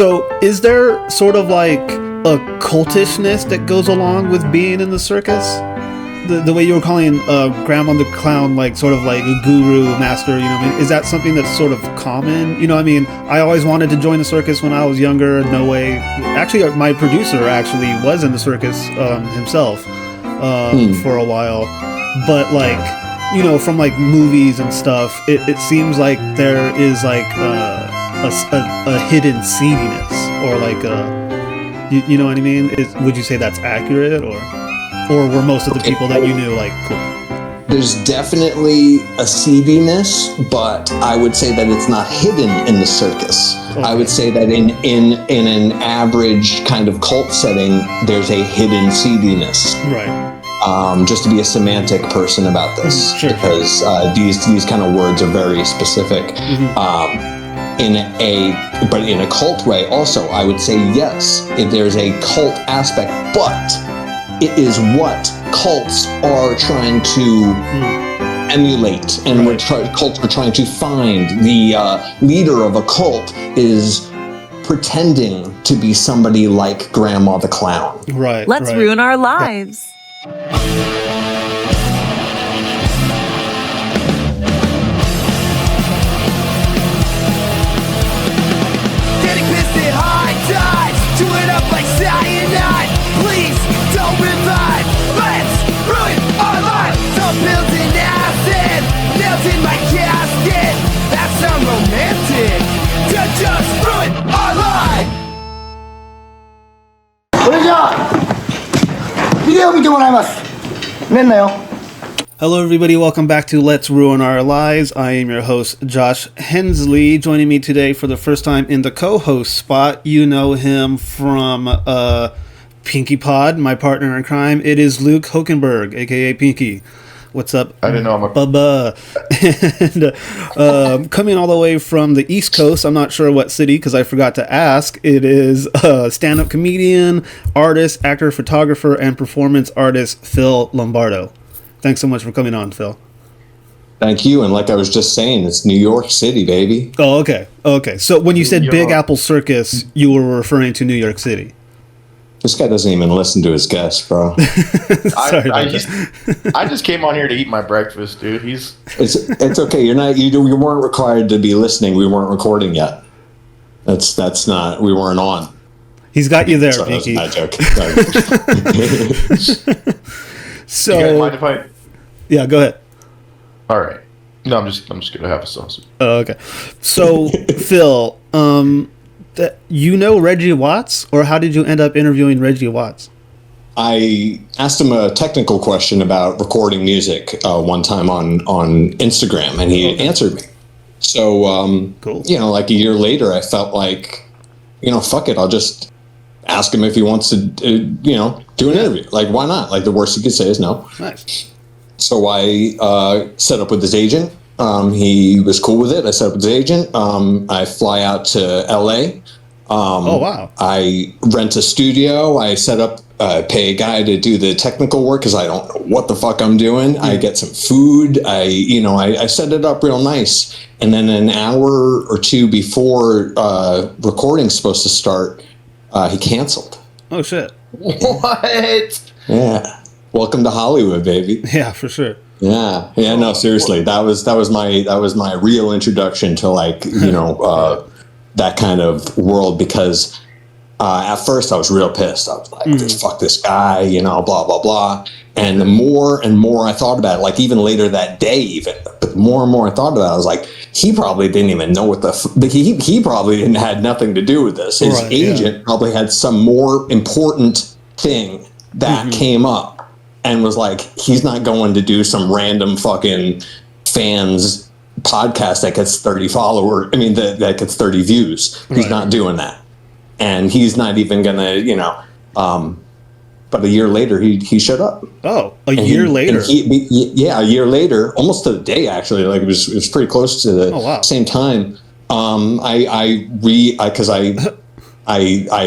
So is there sort of like a cultishness that goes along with being in the circus? The way you were calling Grandma the Clown, like sort of like a guru master, you know what I mean? Is that something that's sort of common? You know what I mean? I always wanted to join the circus when I was younger. No way. Actually, my producer actually was in the circus himself for a while. But like, you know, from like movies and stuff, it seems like there is like a hidden seediness, or like you know what I mean? Would you say that's accurate, or were most of the people that you knew like cool? There's definitely a seediness, but I would say that it's not hidden in the circus. Okay. I would say that in an average kind of cult setting, there's a hidden seediness. Right. Just to be a semantic person about this, sure. Because these kind of words are very specific. But in a cult way, also, I would say yes, there's a cult aspect, but it is what cults are trying to emulate, and cults are trying to find. The leader of a cult is pretending to be somebody like Grandma the Clown. Right. Let's ruin our lives. Getting pissed at high tides, chewing up like cyanide. Please don't revive. Let's ruin our lives. Some pills and acid, nails in my casket. That sounds romantic. To just ruin our lives. それじゃあビデオ見てもらいます。寝んなよ。 Hello everybody, welcome back to Let's Ruin Our Lives. I am your host, Josh Hensley. Joining me today for the first time in the co-host spot, you know him from Pinky Pod, my partner in crime. It is Luke Hokenberg, aka Pinky. What's up? I didn't know I'm a... Bubba. And coming all the way from the East Coast, I'm not sure what city because I forgot to ask. It is stand-up comedian, artist, actor, photographer, and performance artist Phil Lombardo. Thanks so much for coming on, Phil. Thank you. And like I was just saying, it's New York City, baby. Oh, okay. Okay. So when you said Big Apple Circus, you were referring to New York City. This guy doesn't even listen to his guests, bro. I just came on here to eat my breakfast, dude. It's okay. You weren't required to be listening. We weren't recording yet. That's not. We weren't on. He's got you there, Sorry, Pinky. that was a bad joke. So, you guys mind if I? Yeah, go ahead. All right. No, I'm just gonna have a sausage. Oh, okay. So, Phil, you know Reggie Watts, or how did you end up interviewing Reggie Watts? I asked him a technical question about recording music one time on Instagram, and he answered me. So, cool. You know, like a year later, I felt like, fuck it, I'll just ask him if he wants to, do an interview. Like, why not? Like, the worst he could say is no. Nice. So I set up with his agent. He was cool with it. I set up with his agent. I fly out to LA. Oh, wow. I rent a studio. I set up, pay a guy to do the technical work because I don't know what the fuck I'm doing. I get some food. I set it up real nice. And then an hour or two before recording's supposed to start, he canceled. Oh, shit. What? Yeah. Welcome to Hollywood, baby. Yeah, for sure. Yeah. No, seriously. That was my real introduction to that kind of world, because at first I was real pissed. I was like, fuck this guy, blah, blah, blah. And the more and more I thought about it, like even later that day, but the more and more I thought about it, I was like, he probably didn't even know what he probably had nothing to do with this. His agent probably had some more important thing that came up and was like, he's not going to do some random fucking fans podcast that gets 30 followers. I mean, that gets 30 views. He's not doing that. And he's not even gonna, but a year later, he showed up. Oh, a year later? A year later, almost to the day, actually. Like, it was pretty close to the same time. I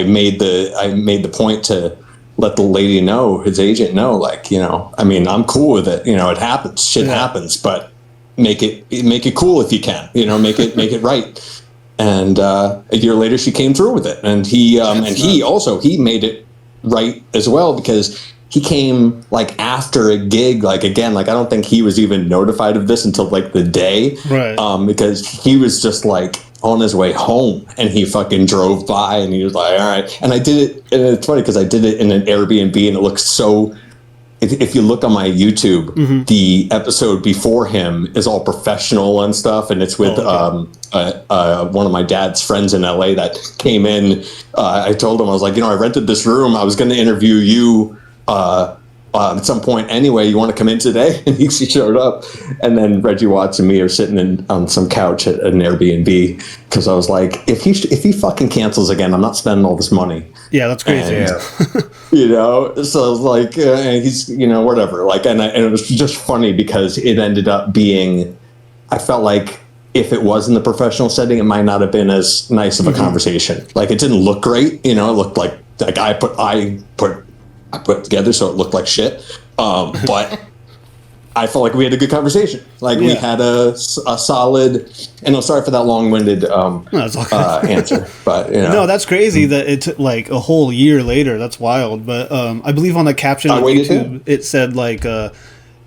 made the point to let the lady know, his agent know, like, I'm cool with it. It happens. Shit happens, but make it cool if you can. Make it right. And a year later, she came through with it, and he made it right as well, because he came like after a gig. Like, again, like I don't think he was even notified of this until like the day, right? Because he was just like on his way home, and he fucking drove by, and he was like, all right. And I did it, and it's funny because I did it in an Airbnb, and it looks so. If you look on my YouTube, the episode before him is all professional and stuff, and it's with one of my dad's friends in LA that came in. I told him, I was like, I rented this room. I was going to interview you at some point anyway. You want to come in today? And he showed up, and then Reggie Watts and me are sitting on some couch at an Airbnb, because I was like, if he fucking cancels again, I'm not spending all this money. Yeah, that's crazy. And, so I was like, he's, whatever. Like, and it was just funny because it ended up being, I felt like if it was in the professional setting, it might not have been as nice of a conversation. Like, it didn't look great. It looked like I put together, so it looked like shit. But I felt like we had a good conversation. Like, we had a solid, and I'm sorry for that long-winded answer, but no, that's crazy that it took like a whole year later. That's wild. But I believe on the caption on YouTube it said like,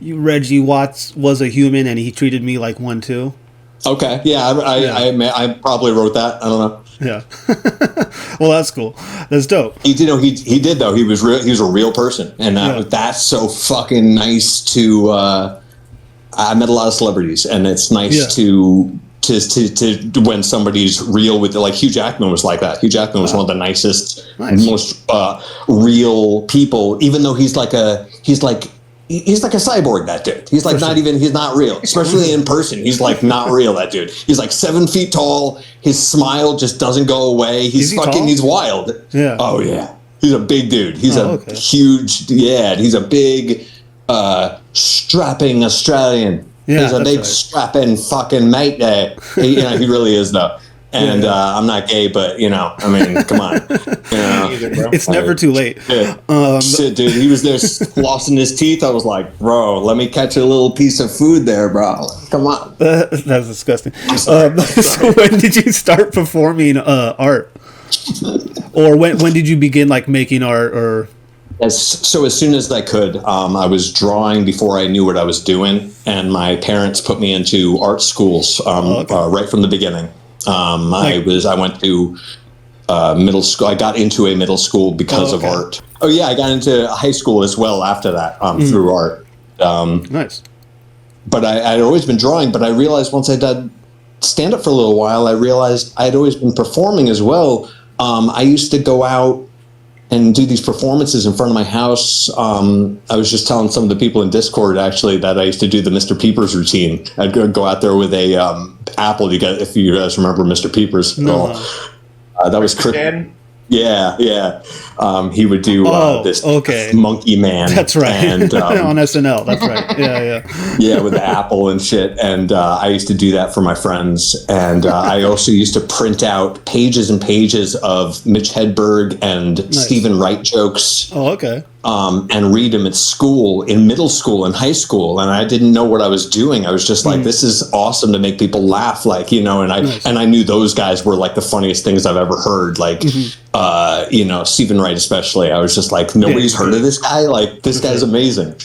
Reggie Watts was a human and he treated me like one too. Okay, yeah, I probably wrote that. I don't know. Yeah. Well, that's cool. That's dope. He did. He did though. He was real. He was a real person, and that's so fucking nice to. I met a lot of celebrities, and it's nice to when somebody's real with it. Like Hugh Jackman was like that. Hugh Jackman was one of the nicest, most real people. Even though he's like a cyborg, that dude. He's like he's not real, especially in person. He's like not real, that dude. He's like 7 feet tall. His smile just doesn't go away. He's he's wild. Yeah. Oh yeah. He's a big dude. He's huge. Yeah. He's a big, strapping Australian. Yeah, he's a big strapping fucking mate there. He really is though. And I'm not gay, but I mean, come on. It's never too late. Shit, dude, he was there flossing his teeth. I was like, bro, let me catch a little piece of food there, bro. Come on. That's disgusting. So when did you start performing art? Or when did you begin like making art? Or as soon as I could. I was drawing before I knew what I was doing, and my parents put me into art schools right from the beginning. I went to middle school. I got into a middle school because of art. Oh yeah, I got into high school as well after that through art. Nice. But I'd always been drawing. But I realized once I did stand up for a little while, I realized I'd always been performing as well. I used to go out and do these performances in front of my house. I was just telling some of the people in Discord actually that I used to do the Mr. Peepers routine. I'd go out there with a apple. If you guys remember Mr. Peepers, no. That was Chris. Yeah. He would do this monkey man. That's right. And, on SNL. That's right. Yeah. Yeah, with the apple and shit. And I used to do that for my friends. And I also used to print out pages and pages of Mitch Hedberg and Stephen Wright jokes. Oh, okay. And read them at school, in middle school and high school. And I didn't know what I was doing. I was just like, this is awesome to make people laugh. Like, and I knew those guys were like the funniest things I've ever heard. Like, Stephen Wright especially. I was just like, nobody's heard of this guy. Like, this guy's amazing.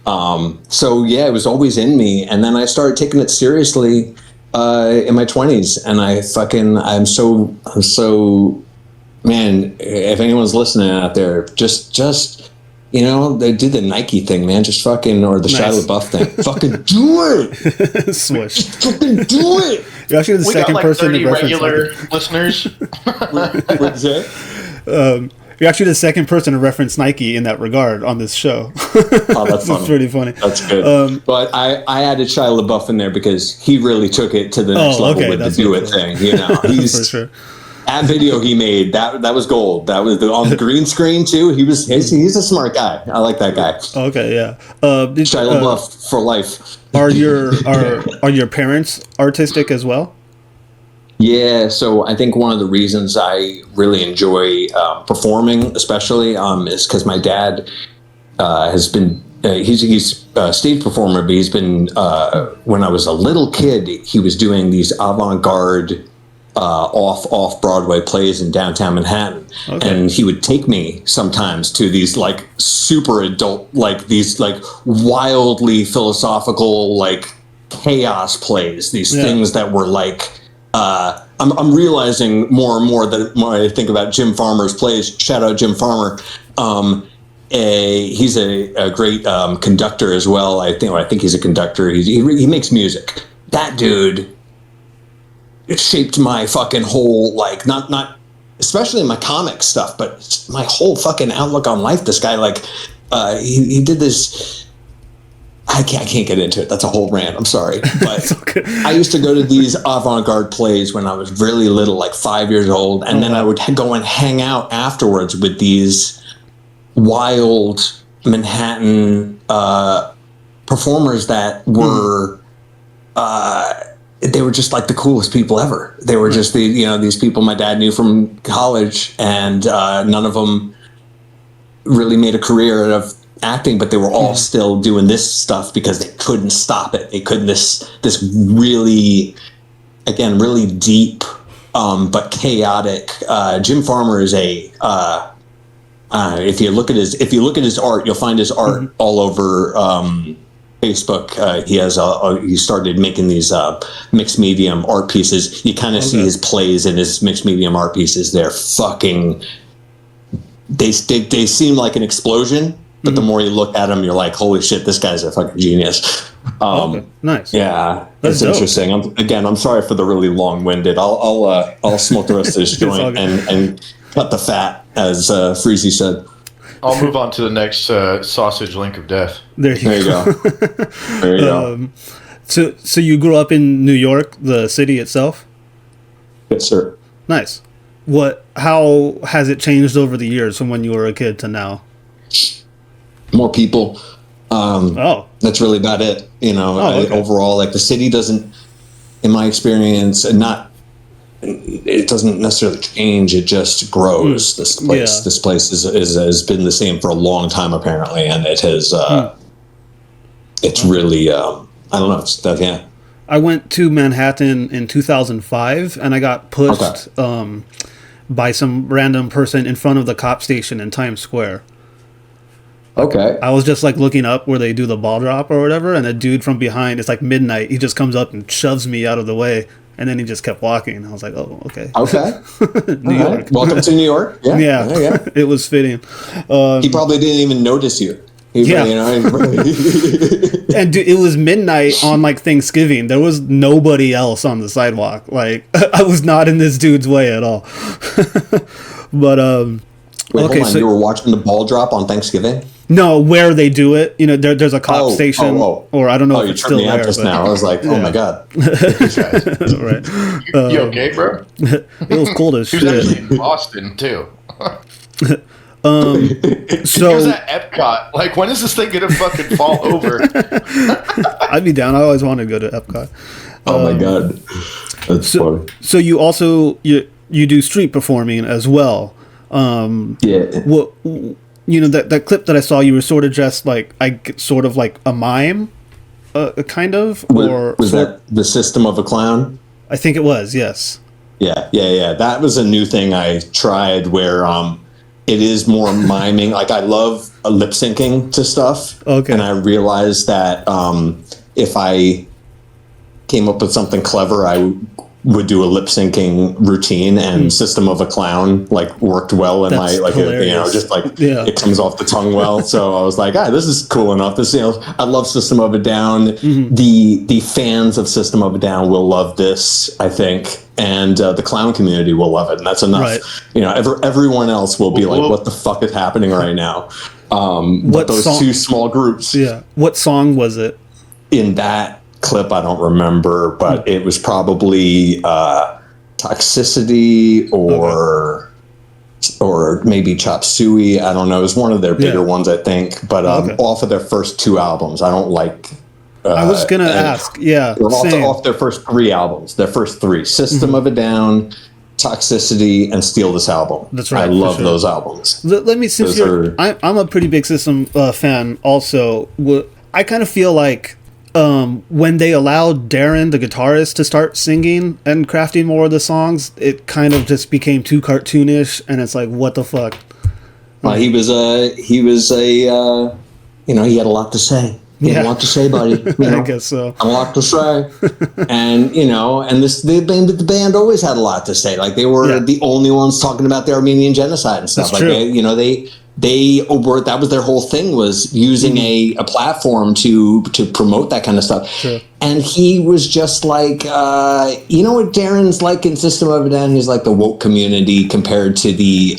So yeah, it was always in me. And then I started taking it seriously in my 20s. And I'm so, man, if anyone's listening out there, just they did the Nike thing, man. Just fucking, or the Shia LaBeouf thing. Fucking do it. Swish. Just fucking do it. You're actually the second person to reference regular Nike. Listeners. What's that? You're actually the second person to reference Nike in that regard on this show. Oh, that's funny. That's pretty funny. That's good. But I added Shia LaBeouf in there because he really took it to the next level with the do it thing. He's for sure. That video he made, that was gold. That was on the green screen too. He's a smart guy. I like that guy. Okay, yeah. Shia LaBeouf for life. Are your parents artistic as well? Yeah, so I think one of the reasons I really enjoy performing, especially, is because my dad has been. He's a stage performer, but he's been. When I was a little kid, he was doing these avant-garde off Broadway plays in downtown Manhattan, and he would take me sometimes to these like super adult, like these like wildly philosophical, like chaos plays. These things that were like. I'm realizing more and more that when I think about Jim Farmer's plays. Shout out Jim Farmer. He's a great conductor as well. I think he's a conductor. He makes music. That dude. It shaped my fucking whole, like, not especially my comic stuff, but my whole fucking outlook on life. This guy, like, he did this. I can't get into it. That's a whole rant. I'm sorry, but I used to go to these avant-garde plays when I was really little, like 5 years old, and then I would go and hang out afterwards with these wild Manhattan performers that were. They were just like the coolest people ever. They were just these people my dad knew from college, and none of them really made a career of acting, but they were all still doing this stuff because they couldn't stop it. They couldn't this really, again, really deep but chaotic. Jim Farmer is if you look at his art, you'll find his art all over Facebook. He started making these mixed medium art pieces. You kind of see his plays and his mixed medium art pieces. They're fucking. They seem like an explosion, but the more you look at them, you're like, holy shit, this guy's a fucking genius. Nice. Yeah, That's it's interesting. I'm sorry for the really long-winded. I'll smoke the rest of this joint and cut the fat, as Freezy said. I'll move on to the next sausage link of death. There you go. There you go. So you grew up in New York, the city itself? Yes, sir. Nice. How has it changed over the years from when you were a kid to now? More people. That's really about it. Overall, like the city doesn't, in my experience, it doesn't necessarily change. It just grows. This place has been the same for a long time, apparently, and it has. It's really. I don't know. It's that. Yeah. I went to Manhattan in 2005, and I got pushed by some random person in front of the cop station in Times Square. Okay. I was just like looking up where they do the ball drop or whatever, and a dude from behind, it's like midnight, he just comes up and shoves me out of the way, and then he just kept walking. I was like, oh, okay. Okay. New York. Welcome to New York. Yeah. It was fitting. He probably didn't even notice you. And dude, it was midnight on like Thanksgiving. There was nobody else on the sidewalk. Like I was not in this dude's way at all. But Wait, hold on. So you were watching the ball drop on Thanksgiving? No, where they do it. There's a cop station, or I don't know if it's still there. Just now. I was like, oh my god. Right. You okay, bro? It was cold as shit. He was actually in Boston too. So he was at Epcot. Like, when is this thing gonna fucking fall over? I'd be down. I always wanted to go to Epcot. Oh my god, that's funny. So you also you do street performing as well. What that clip that I saw, you were sort of dressed like like a mime, kind of. Was that the System of a Clown? I think it was. Yes. Yeah. That was a new thing I tried where it is more miming. Like I love lip syncing to stuff. Okay. And I realized that if I came up with something clever, I would do a lip syncing routine, and System of a Clown like worked well in That's my hilarious. it comes off the tongue well. So I was like, this is cool enough. I love System of a Down. The fans of System of a Down will love this, I think, and the clown community will love it, and that's enough. Right. Everyone else will be like, what the fuck is happening right now? But those two small groups. Yeah. What song was it? In that clip, I don't remember, but it was probably Toxicity or maybe Chop Suey. I don't know. It was one of their bigger ones, I think. But off of their first two albums, I don't like. I was gonna ask. Yeah, off their first three albums. Their first three: System of a Down, Toxicity, and Steal This Album. That's right. I love those albums. Let me, I'm a pretty big System fan. Also, I kind of feel like when they allowed Darren, the guitarist, to start singing and crafting more of the songs, it kind of just became too cartoonish, and it's like, what the fuck? Well, he was a you know, he had a lot to say. He had a lot to say, buddy. You know, I guess so. A lot to say. And, you know, and the band always had a lot to say. Like, they were the only ones talking about the Armenian genocide and stuff. That's like, true. they were, that was their whole thing, was using a platform to promote that kind of stuff. Sure. And he was just like, you know what Darren's like in System of a Down? He's like the woke community compared to the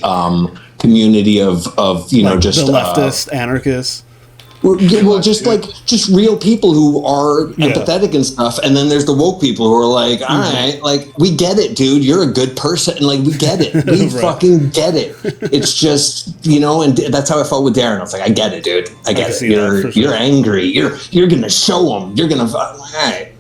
community of you know, Like just the leftist anarchists. Well, just real people who are empathetic and stuff, and then there's the woke people who are like, all right, like, we get it, dude, you're a good person, like, we get it, we fucking get it. It's just, you know, and that's how I felt with Darren. I was like, I get it, dude, I get it. You're angry. You're gonna show them. You're gonna, all right.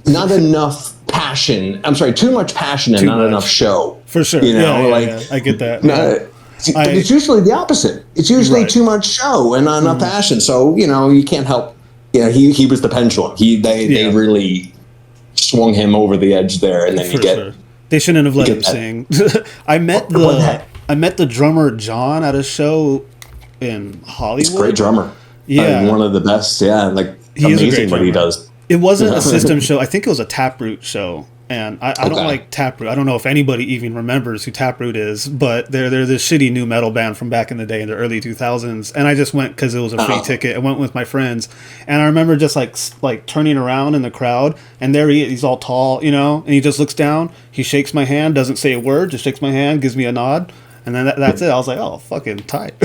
Not enough passion. I'm sorry, too much passion and not enough show. For sure. You know, I get that. But it's usually the opposite. It's usually too much show and not enough passion. So, you know, you can't help. Yeah, he was the pendulum. They really swung him over the edge there, and then you get. Sure. They shouldn't have let him sing. I met the drummer John at a show in Hollywood. He's a great drummer. Yeah, one of the best. Yeah, like, he's amazing what he does. It wasn't a System show. I think it was a Taproot show. And I don't like Taproot. I don't know if anybody even remembers who Taproot is, but they're this shitty new metal band from back in the day, in the early 2000s. And I just went because it was a free ticket. I went with my friends, and I remember just like turning around in the crowd, and there he's all tall, you know, and he just looks down, he shakes my hand, doesn't say a word, just shakes my hand, gives me a nod, and then that's it. I was like, oh, fucking tight.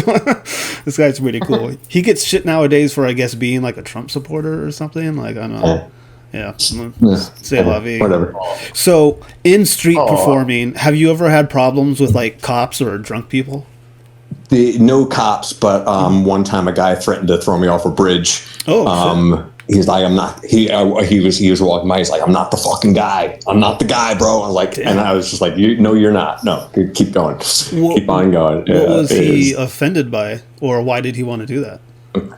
This guy's pretty cool. He gets shit nowadays for, I guess, being like a Trump supporter or something. Like, I don't know. Yeah, say la vie. Whatever. So, in street performing, have you ever had problems with like cops or drunk people? No cops, but one time a guy threatened to throw me off a bridge. He's like, I'm not. He was walking by. He's like, I'm not the fucking guy. I'm not the guy, bro. I'm like, and I was just like, no, you're not. No, keep going. Keep on going. What was he offended by, or why did he want to do that?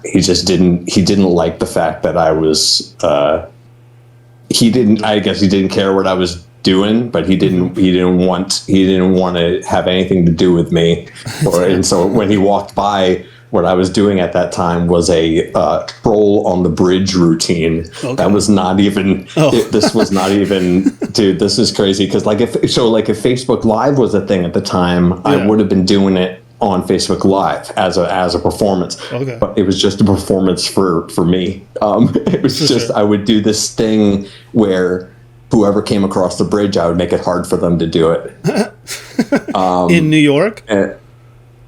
He just didn't. He didn't like the fact that I was. I guess he didn't care what I was doing, but he didn't want to have anything to do with me. And so when he walked by, what I was doing at that time was a troll on the bridge routine. Okay. That was not even. This was not even. Dude, this is crazy, because if Facebook Live was a thing at the time, I would have been doing it on Facebook Live as a performance. Okay. But it was just a performance for me. It was just, I would do this thing where whoever came across the bridge, I would make it hard for them to do it. In New York?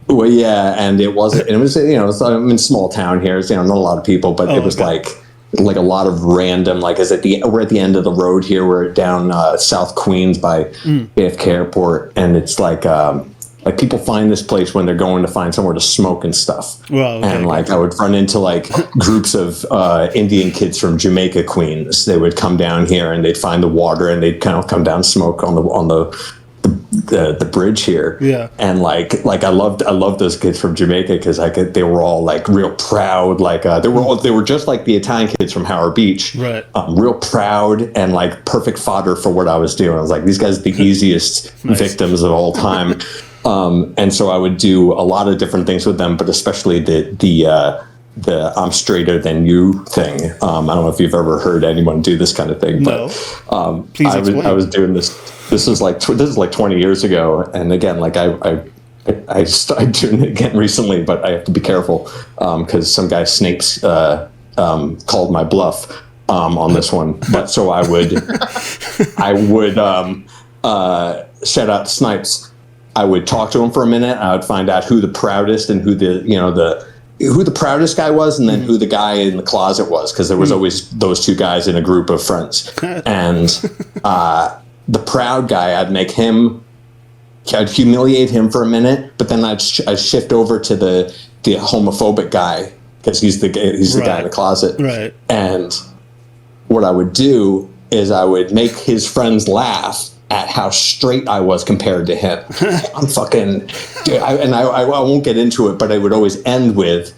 Well, yeah, and it was, you know, I'm in a small town here, so, you know, not a lot of people, but it was like a lot of random, like, we're at the end of the road here, we're down South Queens by JFK Airport, and it's like people find this place when they're going to find somewhere to smoke and stuff. Well, and I would run into groups of Indian kids from Jamaica, Queens. They would come down here and they'd find the water and they'd kind of come down and smoke on the bridge here. Yeah. And I loved those kids from Jamaica, because they were all real proud. They were just like the Italian kids from Howard Beach. Right. Real proud and perfect fodder for what I was doing. I was like, these guys are the easiest victims of all time. And so I would do a lot of different things with them, but especially the I'm straighter than you thing. I don't know if you've ever heard anyone do this kind of thing, but please explain. I was doing this. This is like 20 years ago, and again, I started doing it again recently, but I have to be careful because some guy Snapes called my bluff on this one. But so I would shout out Snipes. I would talk to him for a minute. I would find out who the proudest and who the proudest guy was, and then who the guy in the closet was, because there was always those two guys in a group of friends. And the proud guy, I'd humiliate him for a minute, but then I'd shift over to the homophobic guy, because he's the guy in the closet. Right. And what I would do is I would make his friends laugh at how straight I was compared to him. I'm fucking, dude, I won't get into it, but I would always end with,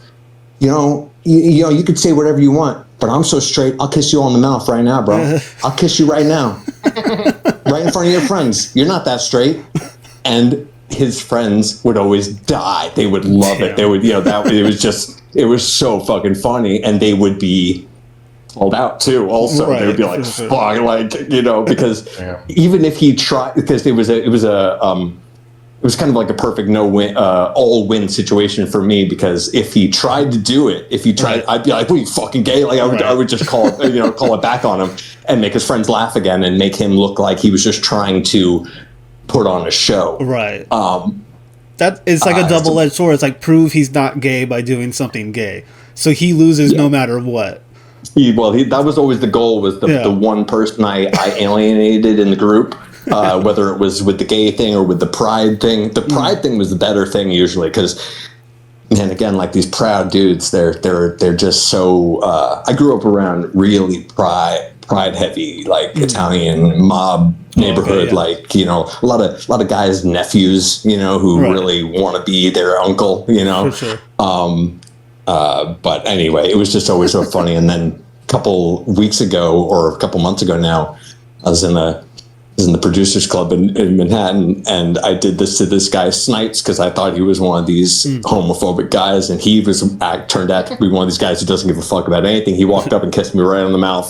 you could say whatever you want, but but I'm so straight, I'll kiss you on the mouth right now, bro. I'll kiss you right now. Right in front of your friends. You're not that straight. And his friends would always die. They would love it. They would, it was so fucking funny. And they would be called out too. Also, they would be like, fuck, like, because even if he tried, because it was kind of like a perfect all win situation for me, because if he tried to do it, I'd be like, "What, are you fucking gay?" Like I would just call it back on him and make his friends laugh again and make him look like he was just trying to put on a show. Right. That is like a double-edged sword. It's like prove he's not gay by doing something gay, so he loses no matter what. That was always the goal. Was the one person I alienated in the group. Whether it was with the gay thing or with the pride thing. The pride thing was the better thing usually, because, and again, like these proud dudes, they're just so. I grew up around really pride heavy, like Italian mob neighborhood, like a lot of guys' nephews, who really want to be their uncle, For sure. But anyway, it was just always so funny. And then a couple weeks ago, or a couple months ago now, I was in the producers club in Manhattan, and I did this to this guy Snipes because I thought he was one of these homophobic guys, and he turned out to be one of these guys who doesn't give a fuck about anything. He walked up and kissed me right on the mouth.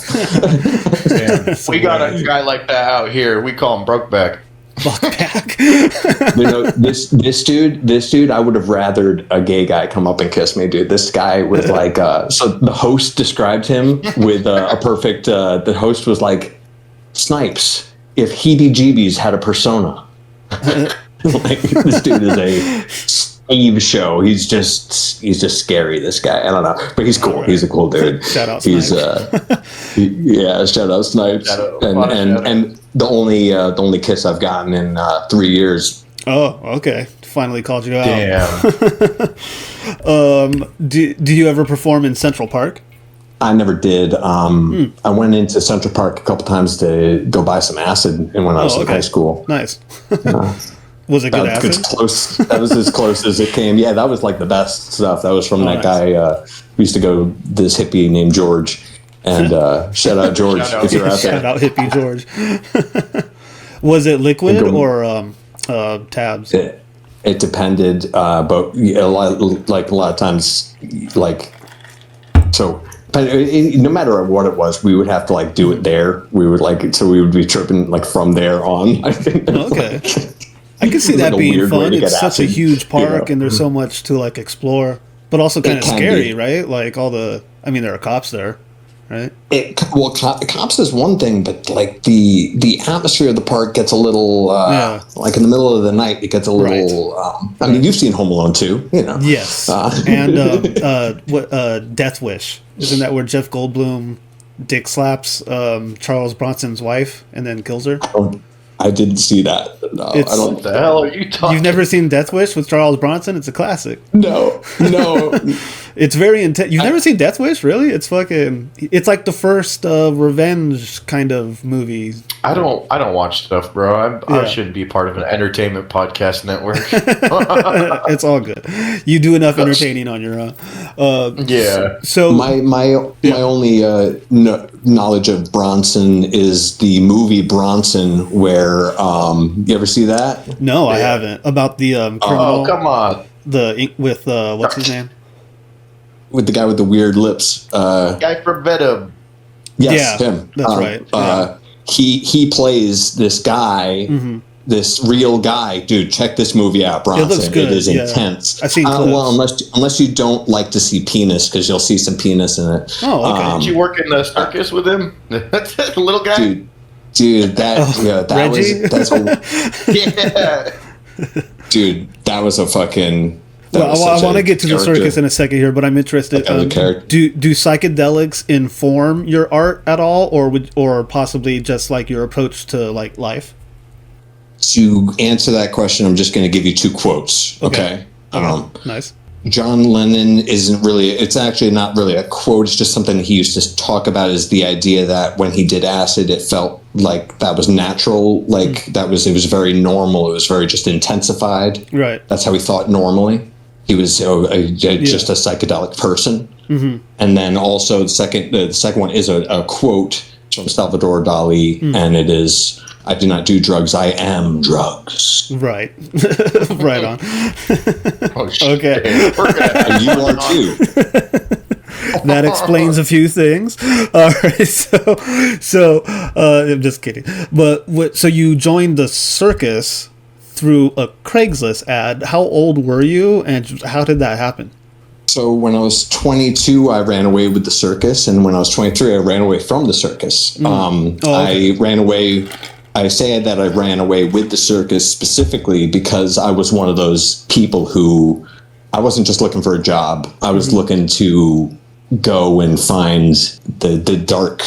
We got a guy like that out here. We call him Brokeback. This dude, I would have rathered a gay guy come up and kiss me, dude. This guy was like, so the host described him with a perfect. The host was like, Snipes, if heebie-jeebies had a persona. Like, this dude is a Steve show. He's just scary, this guy. I don't know, but he's cool. He's a cool dude. Shout out Snipes. Shout out Snipes. And the only kiss I've gotten in 3 years. Oh, okay. Finally called you out. Damn. Do you ever perform in Central Park? I never did. I went into Central Park a couple times to go buy some acid when I was in high school. Nice. Was it good acid? Close. That was as close as it came. Yeah, that was like the best stuff. That was from that guy. We used to go, this hippie named George. And shout out George if you're out there. Shout out hippie George. Was it liquid or tabs? It depended, but a lot of times, like, so. But no matter what it was, we would have to like do it there. We would we would be tripping like from there on. I think. Okay. I can see that being fun. It's such a huge park, and there's so much to like explore, but also kind of scary, right? Like there are cops there, right? Cops is one thing, but like the atmosphere of the park gets a little like in the middle of the night, it gets a little. I mean, you've seen Home Alone too, Yes, and Death Wish. Isn't that where Jeff Goldblum dick slaps Charles Bronson's wife and then kills her? I didn't see that. No, I don't. What the hell are you talking? You've never seen Death Wish with Charles Bronson? It's a classic. No. It's very intense. You've never seen Death Wish? Really? It's fucking. It's like the first revenge kind of movie. I don't watch stuff, bro. I shouldn't be part of an entertainment podcast network. It's all good. You do enough entertaining on your own. Yeah. So my only knowledge of Bronson is the movie Bronson, where you ever see that? No, I haven't. About the criminal. Oh, come on. With what's his name? With the guy with the weird lips. Guy from Venom. Yes, him. That's right. He plays this guy, this real guy. Dude, check this movie out, Bronson. It looks good. It is intense. I've seen clips. Well, unless you don't like to see penis, because you'll see some penis in it. Oh, okay. Did you work in the circus with him? The little guy? Dude, that Reggie? Dude, that was a fucking. Well, I want to get to the circus in a second here, but I'm interested. Do psychedelics inform your art at all, or possibly just like your approach to like life? To answer that question, I'm just going to give you two quotes. Okay. Nice. John Lennon it's actually not really a quote. It's just something he used to talk about, is the idea that when he did acid, it felt like that was natural. Like it was very normal. It was very just intensified. Right. That's how he thought normally. he was just a psychedelic person. And then also the second one is a quote from Salvador Dali, and it is, "I do not do drugs, I am drugs." Right. Right on. Oh, shit. Okay. And you are too. That explains a few things. All right, so I'm just kidding. But so you joined the circus through a Craigslist ad. How old were you, and how did that happen? So when I was 22, I ran away with the circus, and when I was 23, I ran away from the circus. Okay. I ran away. I say that I ran away with the circus specifically because I was one of those people who, I wasn't just looking for a job. I was looking to go and find the dark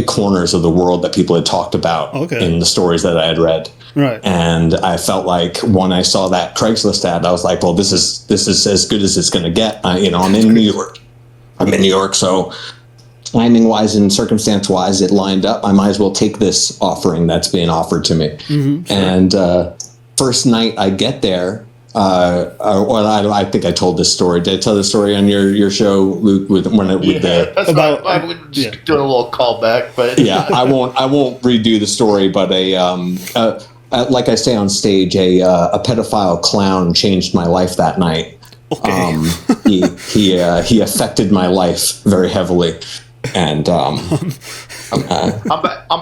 corners of the world that people had talked about in the stories that I had read. Right. And I felt like when I saw that Craigslist ad, I was like, well, this is as good as it's going to get. I'm in New York. So timing wise and circumstance wise, it lined up. I might as well take this offering that's being offered to me. Sure. And first night I get there, I think I told this story. Did I tell this story on your show, Luke? That's about I would just do a little callback, but yeah, I won't redo the story. But like I say on stage, a pedophile clown changed my life that night. Okay. He affected my life very heavily, and on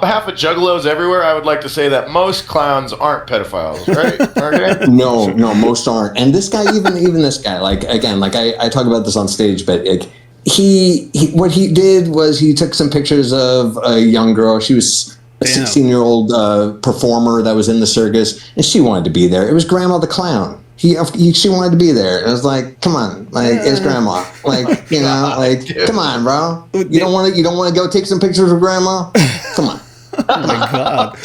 behalf of juggalos everywhere, I would like to say that most clowns aren't pedophiles, right? Okay? No, most aren't. And this guy, even this guy, like I talk about this on stage, but like he what he did was he took some pictures of a young girl. She was a 16-year-old performer that was in the circus, and she wanted to be there. It was Grandma the Clown. She wanted to be there. And I was like, come on, like it's Grandma, like come on, bro. You don't want to go take some pictures of Grandma? Come on. Oh my God.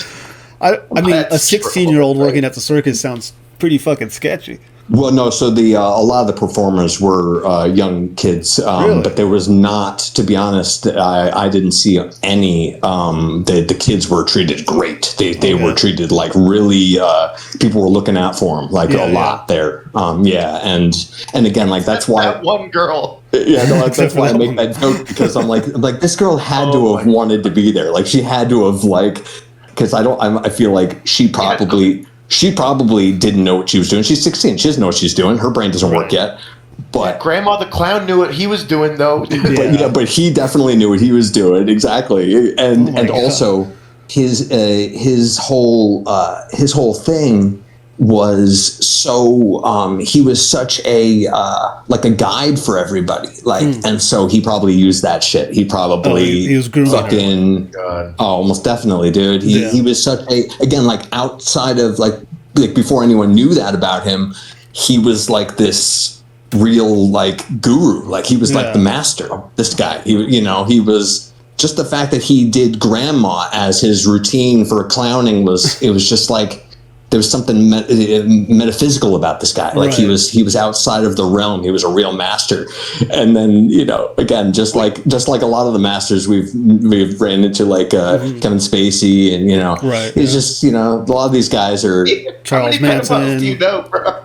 I mean, a 16-year-old working at the circus sounds pretty fucking sketchy. Well, no. So a lot of the performers were young kids, Really? but there was not. To be honest, I didn't see any. The kids were treated great. They were treated like really. People were looking out for them like a lot there. And again, like that's why that one girl. Yeah, no, that's why I make that joke, because I'm like this girl had to have wanted to be there. Like she had to have because I feel like she probably. She probably didn't know what she was doing. She's 16. She doesn't know what she's doing. Her brain doesn't work yet. But Grandma the Clown knew what he was doing, though. But he definitely knew what he was doing, exactly. And also his whole thing was so he was such a like a guide for everybody, and so he probably used that shit. He probably he was grooming fucking almost definitely, dude. He was such a, again, like outside of like before anyone knew that about him, he was like this real like guru. Like he was like the master. This guy, he was just the fact that he did Grandma as his routine for clowning was just like. There was something metaphysical about this guy. Like he was outside of the realm. He was a real master. And then, again, just like a lot of the masters we've ran into, like Kevin Spacey, and he's just a lot of these guys are. Charles Manson. Do you know, bro?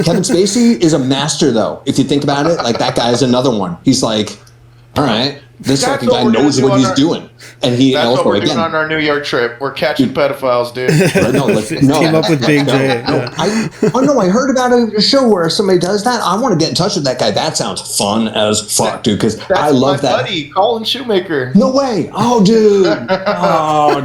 Kevin Spacey is a master, though. If you think about it, like that guy's another one. He's like, all right, this fucking guy knows what he's doing. And that's what we're doing on our New York trip. We're catching pedophiles, dude. Team up with Big J. I heard about a show where somebody does that. I want to get in touch with that guy. That sounds fun as fuck, dude. Because I love that. Buddy, Colin Shoemaker. No way. Oh, dude.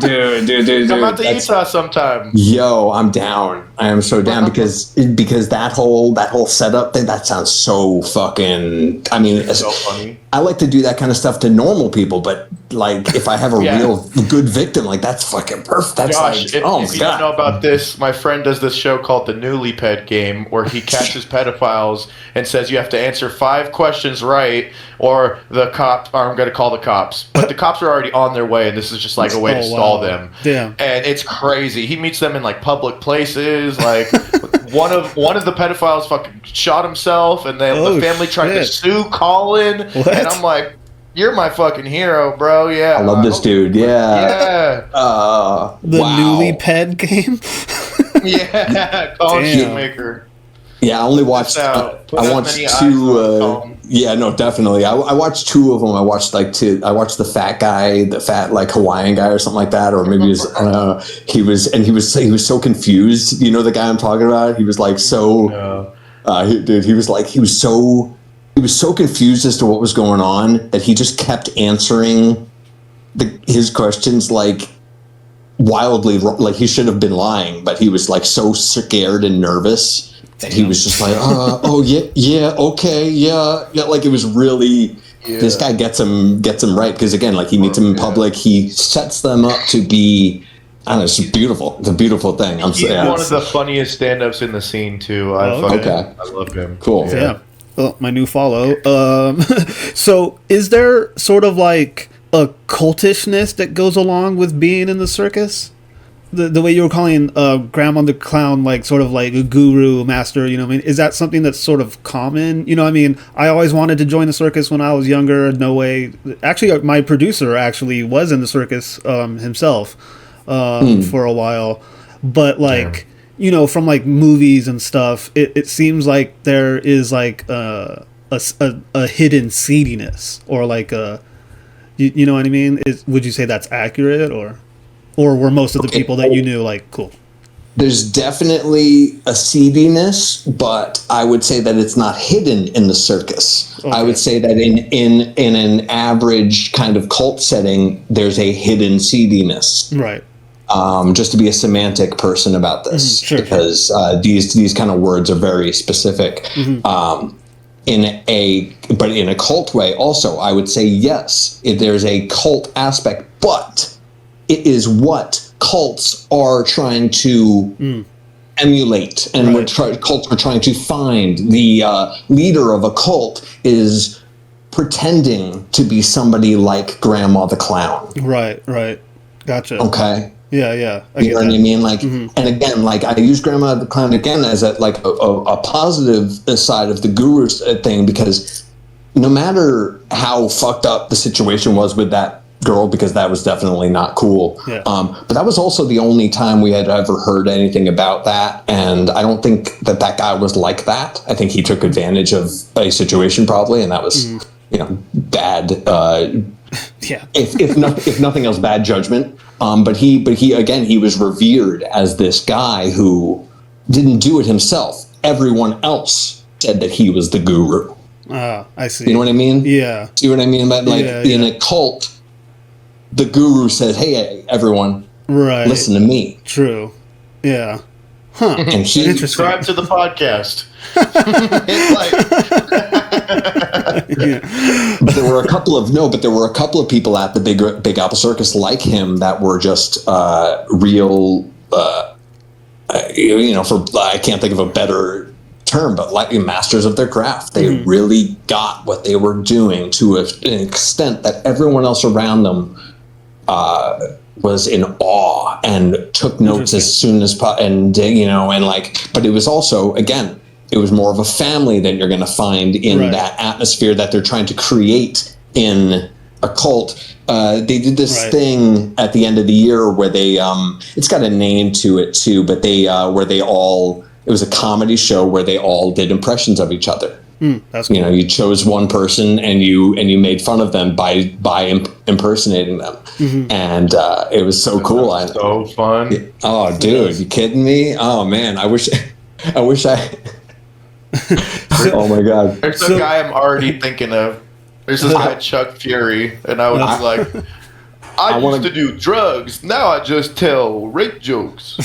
dude. Come out to Utah sometime. Yo, I'm down. I am so down because that whole setup thing, that sounds so fucking. I mean, it's so funny. I like to do that kind of stuff to normal people, but like if I have a real good victim, like that's fucking perfect. That's Josh, if you don't know about this, my friend does this show called the Newly Ped Game, where he catches pedophiles and says you have to answer 5 questions right, or I'm going to call the cops. But the cops are already on their way, and this is just like a way to stall them. Damn. And it's crazy. He meets them in like public places, like. One of the pedophiles fucking shot himself, and the family tried to sue Colin. What? And I'm like, "You're my fucking hero, bro." Yeah, I love this dude. Yeah. The Newly Ped Game. Yeah, Colin Shoemaker. Yeah, I only watched. Put I as watched many eyes two. on Yeah, no, definitely. I watched two of them. I watched I watched the fat guy, the fat like Hawaiian guy or something like that, or maybe he was so confused. You know the guy I'm talking about? He was like so. He was so confused as to what was going on that he just kept answering his questions like wildly, like he should have been lying, but he was like so scared and nervous that he was just like, oh yeah, okay, yeah, like it was really. Yeah. This guy gets him right because again, like he meets him in public, he sets them up to be. I don't know, it's beautiful. It's a beautiful thing. He's one of the funniest stand-ups in the scene too. I love him. Cool. Yeah. Well, my new follow. So is there sort of like a cultishness that goes along with being in the circus? The way you were calling Grandma the Clown like sort of like a guru master, you know what I mean? Is that something that's sort of common? You know what I mean? I always wanted to join the circus when I was younger. No way. Actually, my producer actually was in the circus himself for a while. But like, you know, from like movies and stuff, it seems like there is like a hidden seediness or like a, you know what I mean? Would you say that's accurate or were most of the people that you knew like cool? There's definitely a seediness, but I would say that it's not hidden in the circus. Okay. I would say that in an average kind of cult setting, there's a hidden seediness. Right. Just to be a semantic person about this, because these kind of words are very specific. In a cult way, also, I would say yes, there's a cult aspect, but it is what cults are trying to emulate, and cults are trying to find. The leader of a cult is pretending to be somebody like Grandma the Clown. Right. Gotcha. Okay. Yeah. You know what I mean? Like, and again, like I use Grandma the Clown again as a positive side of the guru thing, because no matter how fucked up the situation was with that girl, because that was definitely not cool. Yeah. But that was also the only time we had ever heard anything about that, and I don't think that guy was like that. I think he took advantage of a situation probably, and that was bad. If nothing else, bad judgment. But he again, he was revered as this guy who didn't do it himself. Everyone else said that he was the guru. I see. You know what I mean? Yeah. See what I mean? But like in a cult, the guru says, "Hey, everyone, listen to me." True. Yeah. Huh. And he subscribe to the podcast. But there were a couple of people at the Big Apple Circus like him that were just real. I can't think of a better term, but like masters of their craft. They really got what they were doing to an extent that everyone else around them was in awe and took notes as soon as but it was also, again, it was more of a family that you're going to find in that atmosphere that they're trying to create in a cult. They did this thing at the end of the year where they it's got a name to it too, but it was a comedy show where they all did impressions of each other. That's cool. You chose one person and you made fun of them by impersonating them, and it was so cool. So fun. Oh, dude, you kidding me? Oh man, I wish I. Oh my god. There's a guy I'm already thinking of. There's this guy Chuck Fury, and I would be like, I used to do drugs. Now I just tell rape jokes.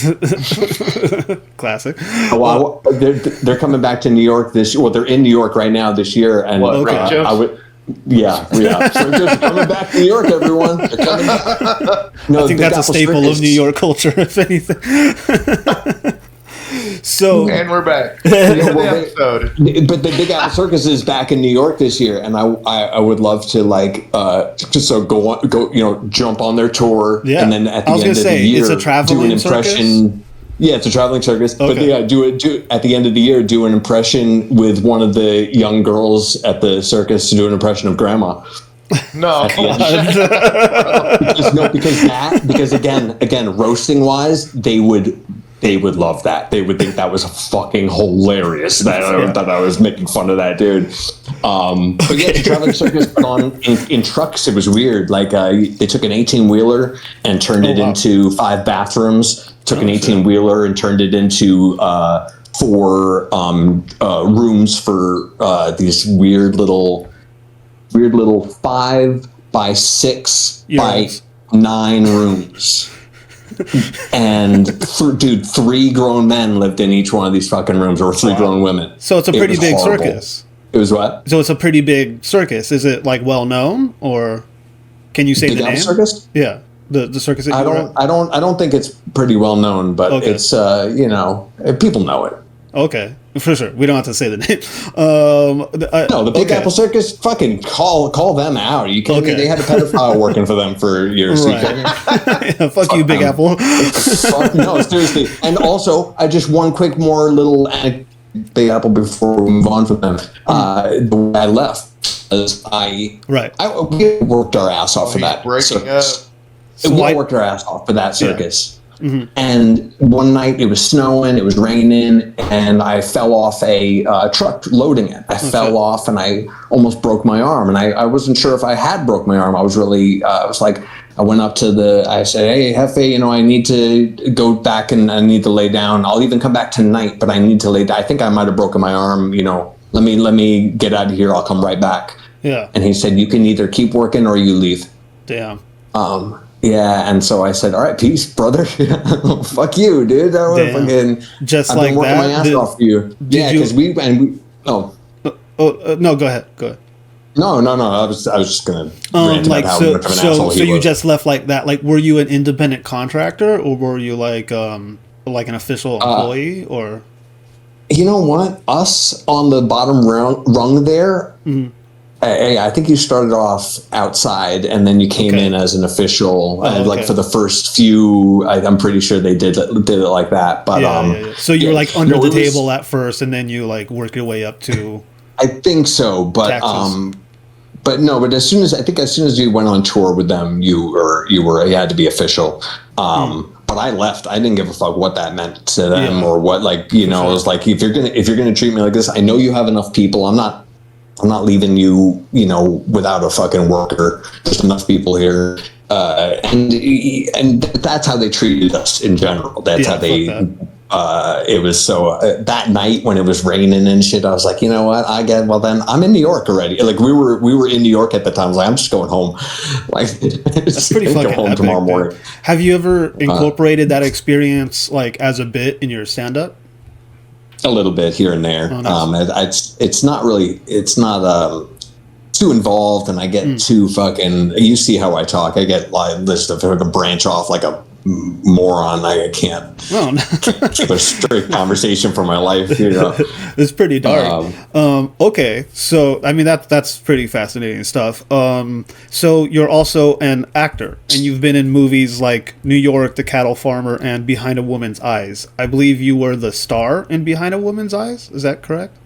Classic. Well, they're coming back to New York this year. Well, they're in New York right now this year, and rape jokes? Yeah. So they're coming back to New York, everyone. They're coming back. No, I think that's a staple of New York culture, if anything. So and we're back. But the Big Apple Circus is back in New York this year, and I would love to jump on their tour, and then at the end of the year, it's a traveling do an impression. Circus? Yeah, it's a traveling circus. Okay. But yeah, do at the end of the year, do an impression with one of the young girls at the circus to do an impression of Grandma. No, because again, roasting wise, they would they would love that. They would think that was fucking hilarious that I was making fun of that dude. But yeah, the traveling circus, but on in trucks, it was weird. Like they took an 18-wheeler and turned it into 5 bathrooms. Took an 18-wheeler and turned it into 4 rooms for these weird little 5 by 6 by 9 rooms. And dude, 3 grown men lived in each one of these fucking rooms, or 3 grown women. So it's a pretty big circus. It was what? So it's a pretty big circus. Is it like well known, or can you say Big the Apple name? Circus? Yeah, the circus. That I don't think it's pretty well known, but it's people know it. Okay, for sure. We don't have to say the name. No, the Big Apple Circus. Fucking call them out. You can't. They had a pedophile working for them for years. Right. Yeah, fuck you, Big Apple. No, seriously. And also, I just one quick more little Big Apple before we move on from them. The way I left is we worked our ass off for that circus. We worked our ass off for that circus. Mm-hmm. And one night it was snowing, it was raining, and I fell off a truck loading it. I fell off and I almost broke my arm. And I wasn't sure if I had broke my arm. I was really, I went up to I said, hey, Hefe, I need to go back and I need to lay down. I'll even come back tonight, but I need to lay down. I think I might have broken my arm, let me get out of here. I'll come right back. Yeah. And he said, you can either keep working or you leave. Damn. Yeah, and so I said, all right, peace, brother. Fuck you, dude. I don't fucking, just I've like been working my ass off for you. Yeah, because no, go ahead. No. I was just gonna rant about how much of an asshole he was. So you just left like that? Like, were you an independent contractor, or were you like an official employee, or? You know what? Us on the bottom rung there. Mm-hmm. Hey, I think you started off outside and then you came in as an official. Like for the first few, I'm pretty sure they did it like that. But so you were like under the table at first, and then you like work your way up to. I think so, but taxes. But as soon as you went on tour with them, you had to be official. But I left. I didn't give a fuck what that meant to them or what, it was like, if you're gonna treat me like this, I know you have enough people. I'm not leaving you, without a fucking worker. There's enough people here, and that's how they treated us in general. That's how they. It was so that night when it was raining and shit. I was like, you know what? Well then I'm in New York already. Like we were in New York at the time. I was like, I'm just going home. Like that's pretty fucking home epic, tomorrow morning. Have you ever incorporated that experience like as a bit in your stand-up? A little bit here and there. Oh, nice. It's not too involved, and I get too fucking. You see how I talk? I get like this to branch off like a moron. I can't keep a straight conversation for my life. It's pretty dark. Okay, so I mean that's pretty fascinating stuff. So you're also an actor, and you've been in movies like New York, The Cattle Farmer, and Behind a Woman's Eyes. I believe you were the star in Behind a Woman's Eyes. Is that correct?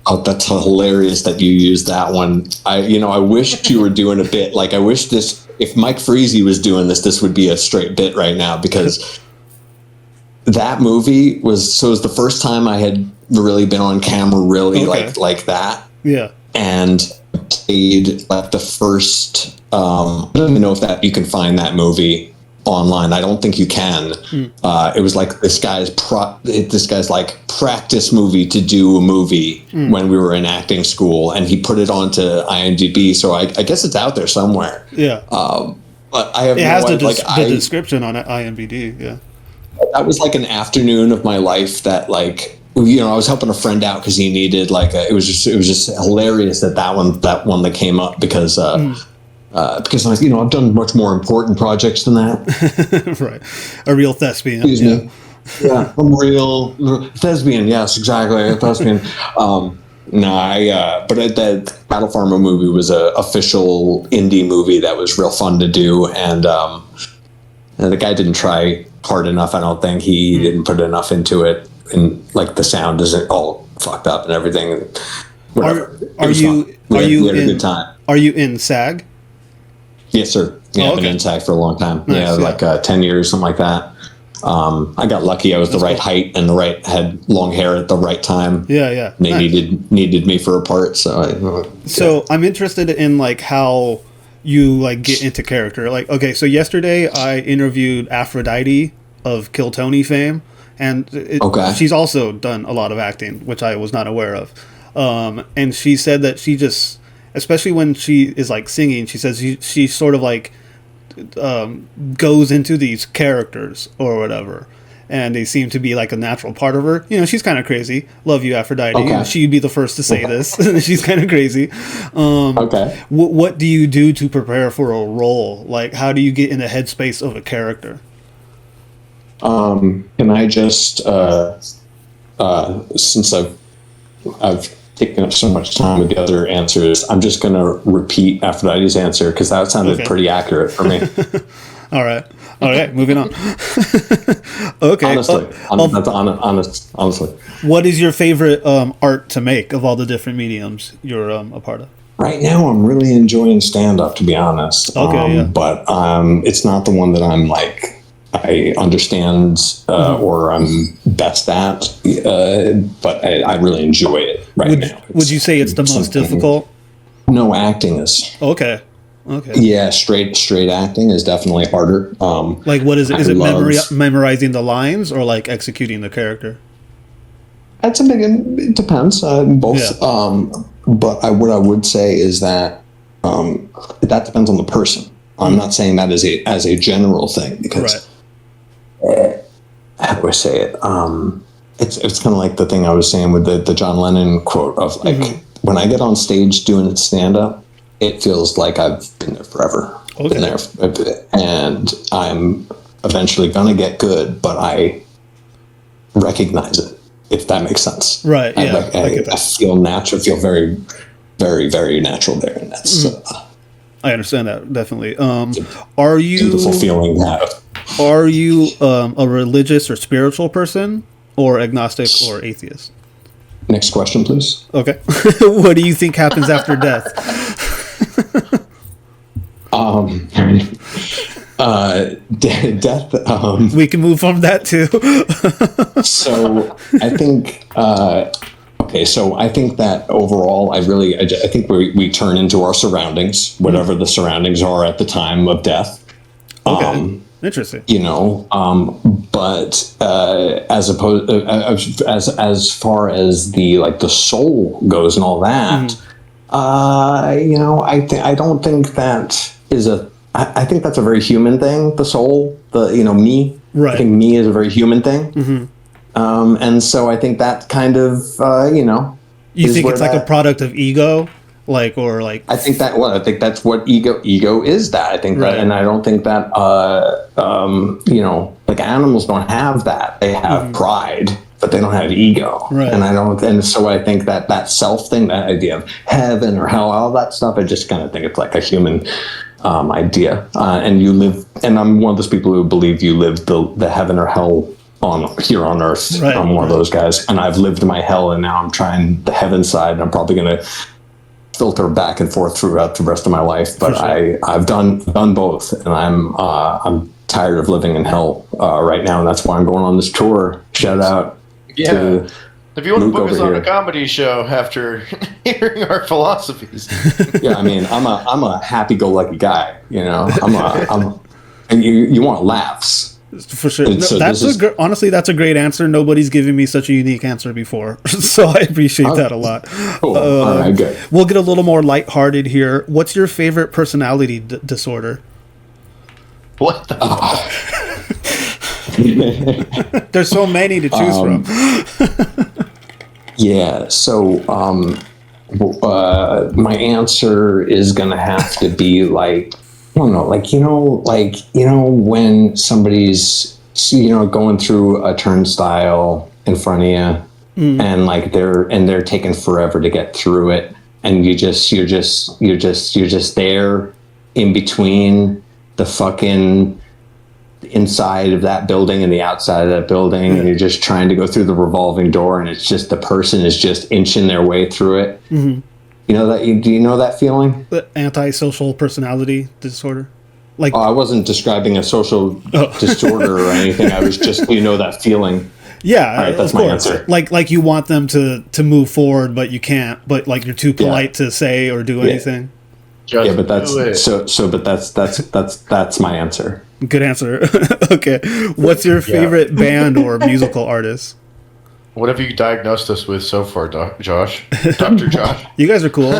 Oh, that's hilarious that you used that one. I wish you were doing a bit. Like, I wish if Mike Freese was doing this would be a straight bit right now, because that movie was the first time I had really been on camera, really like that. Yeah. And played like the first, I don't even know if you can find that movie online. I don't think you can. It was like this guy's like practice movie to do a movie when we were in acting school, and he put it onto IMDb. So I guess it's out there somewhere. Yeah. But I have. It has the description on IMDb. Yeah. That was like an afternoon of my life that like. I was helping a friend out because he needed it was just hilarious that one that came up because because I've done much more important projects than that. Right, a real thespian. Excuse me. Yeah, I'm real thespian. Yes, exactly, a thespian. But that Battle Farmer movie was a official indie movie that was real fun to do, and the guy didn't try hard enough. I don't think he didn't put enough into it, and like the sound isn't all fucked up and everything. Whatever. We had a good time. Are you in SAG? Yes, sir. Yeah, I've been in SAG for a long time. Nice, like 10 years, something like that. I got lucky. I was the right height and had long hair at the right time. Yeah. They Nice. needed me for a part. So I'm interested in like how you like get into character. Like, okay, so yesterday I interviewed Aphrodite of Kill Tony fame, and she's also done a lot of acting, which I was not aware of. And she said that she just, especially when she is like singing, she says she sort of like goes into these characters or whatever, and they seem to be like a natural part of her. You know, she's kind of crazy. Love you, Aphrodite. Okay. She'd be the first to say this. She's kind of crazy. okay. What do you do to prepare for a role? Like, how do you get in the headspace of a character? Can I just since I've taken up so much time with the other answers, I'm just going to repeat Aphrodite's answer because that sounded pretty accurate for me. All right, moving on. Okay, honestly. What is your favorite art to make of all the different mediums you're a part of? Right now, I'm really enjoying stand-up, to be honest. Okay, But it's not the one that I'm like I understand or I'm best at, but I really enjoy it now. Would you say it's the most difficult? No, acting is. Okay. Yeah, straight acting is definitely harder. Like, what is it? Is it memorizing the lines or like executing the character? It depends. Both. Yeah. But what I would say is that that depends on the person. I'm not saying that as a general thing because. Right. How do I say it? It's kind of like the thing I was saying with the John Lennon quote of like, when I get on stage doing stand up, it feels like I've been there forever. Okay. Been there, and I'm eventually gonna get good, but I recognize it, if that makes sense. Right. Yeah. I feel natural. Feel very, very, very natural there, and that's. I understand that definitely. Are you beautiful feeling to have? Are you a religious or spiritual person, or agnostic or atheist? Next question, please. Okay. What do you think happens after death? Death. We can move from that too. So I think. Okay, so I think that overall, I think we turn into our surroundings, whatever the surroundings are at the time of death. Okay. Interesting. You know, but as far as the soul goes and all that, you know, I don't think that is I think that's a very human thing. The soul, me. Right. I think me is a very human thing. And so I think that kind of, you know. You think it's like a product of ego? I think that's what ego is. That I think that, and I don't think that you know, like animals don't have that. They have pride, but they don't have ego. Right. And so I think that self thing, that idea of heaven or hell, all that stuff, I just kind of think it's like a human idea. And you live, and I'm one of those people who believe you live the heaven or hell here on Earth. Right. I'm one of those guys, and I've lived my hell, and now I'm trying the heaven side, and I'm probably going to filter back and forth throughout the rest of my life, but sure. I've done both, and I'm tired of living in hell right now, and that's why I'm going on this tour. Shout out to if you want Luke to book us on here. a comedy show after hearing our philosophies. Yeah, I mean, I'm a happy-go-lucky guy, you know. And you want laughs. For sure. Honestly, that's a great answer. Nobody's given me such a unique answer before. So I appreciate that a lot. Cool. All right, good. We'll get a little more lighthearted here. What's your favorite personality disorder? What the fuck? There's so many to choose from. Yeah, so my answer is going to have to be like, I don't know, when somebody's, going through a turnstile in front of you, and they're taking forever to get through it, and you're just there in between the fucking inside of that building and the outside of that building, and you're just trying to go through the revolving door, and it's just the person is just inching their way through it. Mm-hmm. Do you know that feeling? The antisocial personality disorder. Like, I wasn't describing a social disorder or anything. I was just, that feeling. yeah, All right, that's of my course. answer. Like you want them to move forward, but you can't. But like you're too polite to say or do anything. Just But that's do it. but that's my answer. Good answer. Okay, what's your favorite band or musical artist? What have you diagnosed us with so far, Josh? Dr. Josh? You guys are cool.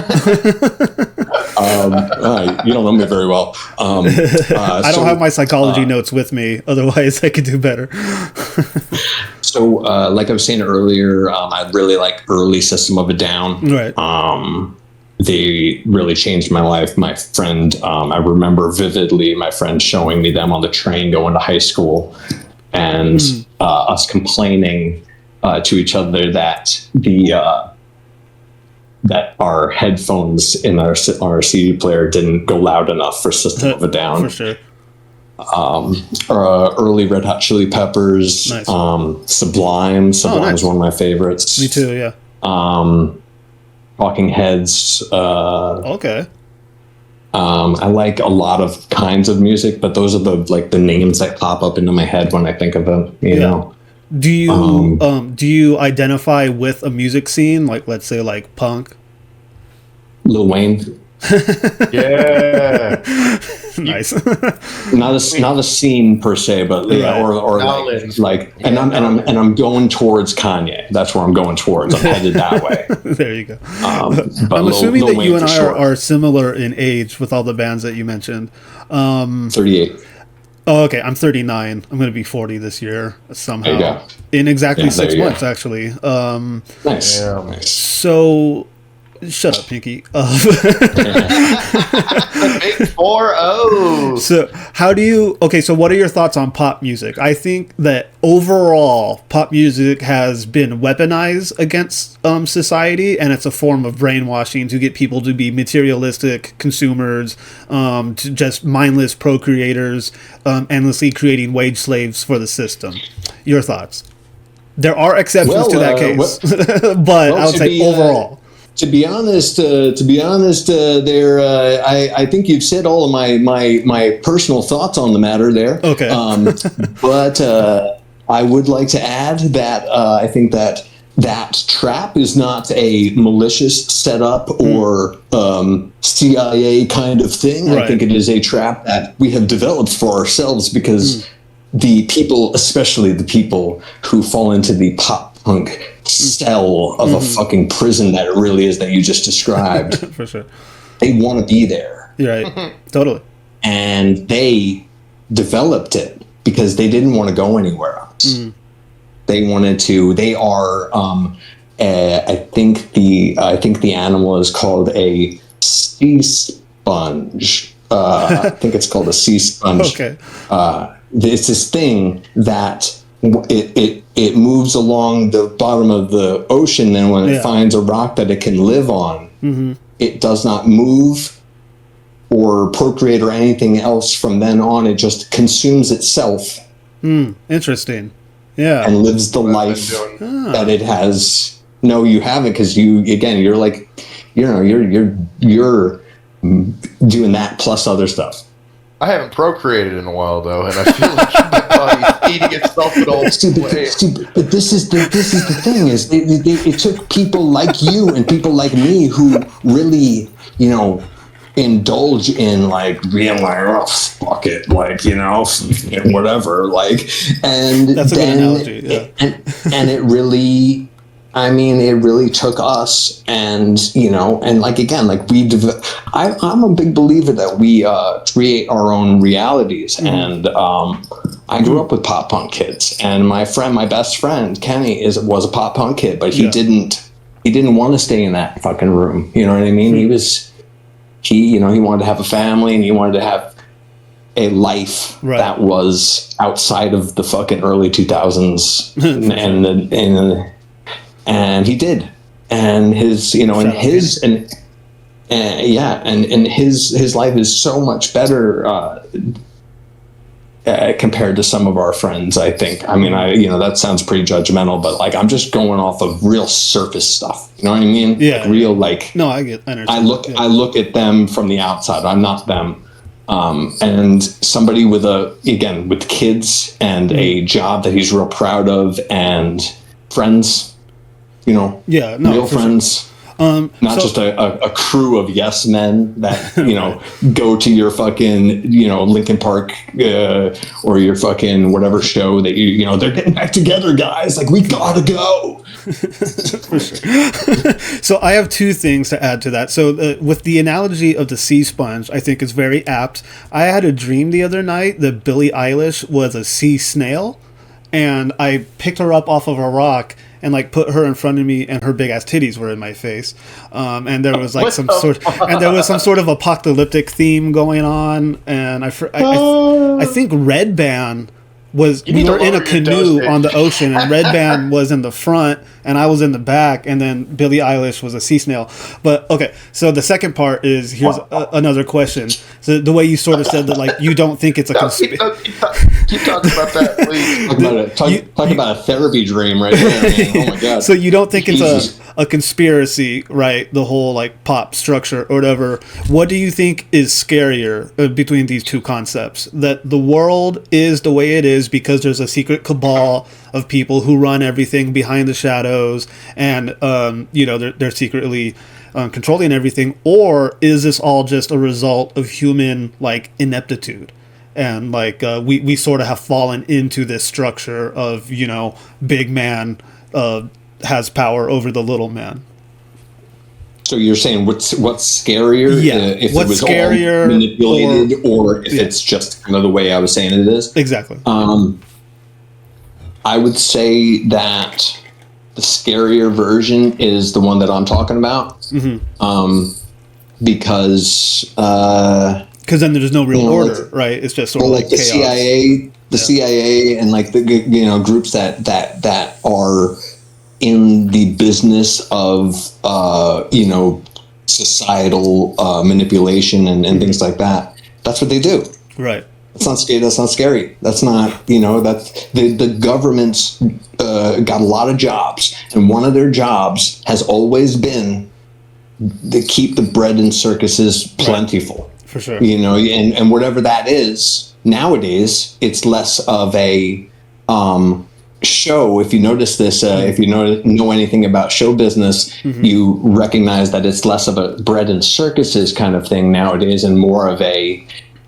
You don't know me very well. I don't have my psychology notes with me. Otherwise, I could do better. So, like I was saying earlier, I really like early System of a Down. Right. They really changed my life. My friend, I remember vividly my friend showing me them on the train going to high school, and us complaining to each other that that our headphones in our CD player didn't go loud enough for System of a Down. For sure. Early Red Hot Chili Peppers, Nice. Sublime. Sublime nice. is one of my favorites. Me too. Yeah. Talking Heads. Okay. I like a lot of kinds of music, but those are the names that pop up into my head when I think of them. You know. Do you identify with a music scene, like let's say like punk? Lil Wayne. Yeah. Nice. Not a scene per se, but yeah, or like I'm going towards Kanye. That's where I'm going towards. I'm headed that way. There you go. But I'm assuming Lil that Wayne you and for I sure. are similar in age with all the bands that you mentioned. 38. Oh, okay. I'm 39. I'm going to be 40 this year somehow. There you go. In exactly Yeah, there 6 you go. months, actually. Nice. Yeah. Nice. So, shut up, Pinky. Big 4-0. So how do you so what are your thoughts on pop music? I think that overall pop music has been weaponized against society, and it's a form of brainwashing to get people to be materialistic consumers, to just mindless procreators, endlessly creating wage slaves for the system. Your thoughts? There are exceptions to that case, but I would say overall. To be honest, I think you've said all of my personal thoughts on the matter there. Okay. But I would like to add that I think that trap is not a malicious setup or CIA kind of thing. Right. I think it is a trap that we have developed for ourselves because the people, especially the people who fall into the pop punk cell of a fucking prison that it really is that you just described, For sure. they want to be there. You're right. Totally. And they developed it because they didn't want to go anywhere else. They wanted to. They are. I think the animal is called a sea sponge. I think it's called a sea sponge. Okay. It's this thing that it moves along the bottom of the ocean, and when it finds a rock that it can live on, it does not move or procreate or anything else from then on. It just consumes itself. Interesting. Yeah. And lives the life that it has. No, you haven't, because you're like, you're doing that plus other stuff. I haven't procreated in a while though, and I feel like my body's eating itself in all ways. But this is the thing is it took people like you and people like me who really indulge in like being like, oh fuck it, like whatever, like, and that's a good analogy. Yeah. and it really. I mean, it really took us, and like again, like I'm a big believer that we create our own realities, and I grew up with pop punk kids, and my best friend Kenny was a pop punk kid, but he didn't want to stay in that fucking room. You know what I mean? He wanted to have a family, and he wanted to have a life that was outside of the fucking early 2000s, and he did, and his his life is so much better compared to some of our friends. I think. I mean, that sounds pretty judgmental, but like I'm just going off of real surface stuff. You know what I mean? Yeah. Like real like. No, I understand. I look at them from the outside. I'm not them. And somebody with with kids and a job that he's real proud of and friends, real friends. Not just a crew of yes men that go to your fucking Linkin Park or your fucking whatever show that they're getting back together, guys. Like, we gotta go. For sure. So I have two things to add to that. So with the analogy of the sea sponge, I think is very apt. I had a dream the other night that Billie Eilish was a sea snail, and I picked her up off of a rock and like put her in front of me, and her big ass titties were in my face, and there was like some sort of apocalyptic theme going on, and I think Red Band we were in a canoe on the ocean, and Red Band was in the front and I was in the back, and then Billie Eilish was a sea snail. But okay, so the second part is, here's another question. So the way you sort of said that, like, you don't think it's a keep talking about that, please. Talk about a therapy dream right there, man. Oh my god. So you don't think it's a conspiracy, right? The whole like pop structure or whatever. What do you think is scarier between these two concepts? That the world is the way it is because there's a secret cabal of people who run everything behind the shadows, and they're secretly controlling everything, or is this all just a result of human like ineptitude? And like we sort of have fallen into this structure of big man has power over the little man. So you're saying what's scarier? Yeah. If what's it was scarier, all manipulated, or if it's just kind of the way I was saying it is? Exactly. I would say that the scarier version is the one that I'm talking about. Mm-hmm. Because then there's no real order, right? It's just sort of like the chaos. CIA, and like the groups that are in the business of societal manipulation and things like that. That's what they do. Right. That's not scary. That's not scary. That's not, that's the government's got a lot of jobs, and one of their jobs has always been to keep the bread and circuses plentiful. Right. For sure. And whatever that is, nowadays, it's less of a show. If you notice this, if you know anything about show business, mm-hmm. you recognize that it's less of a bread and circuses kind of thing nowadays, and more of a,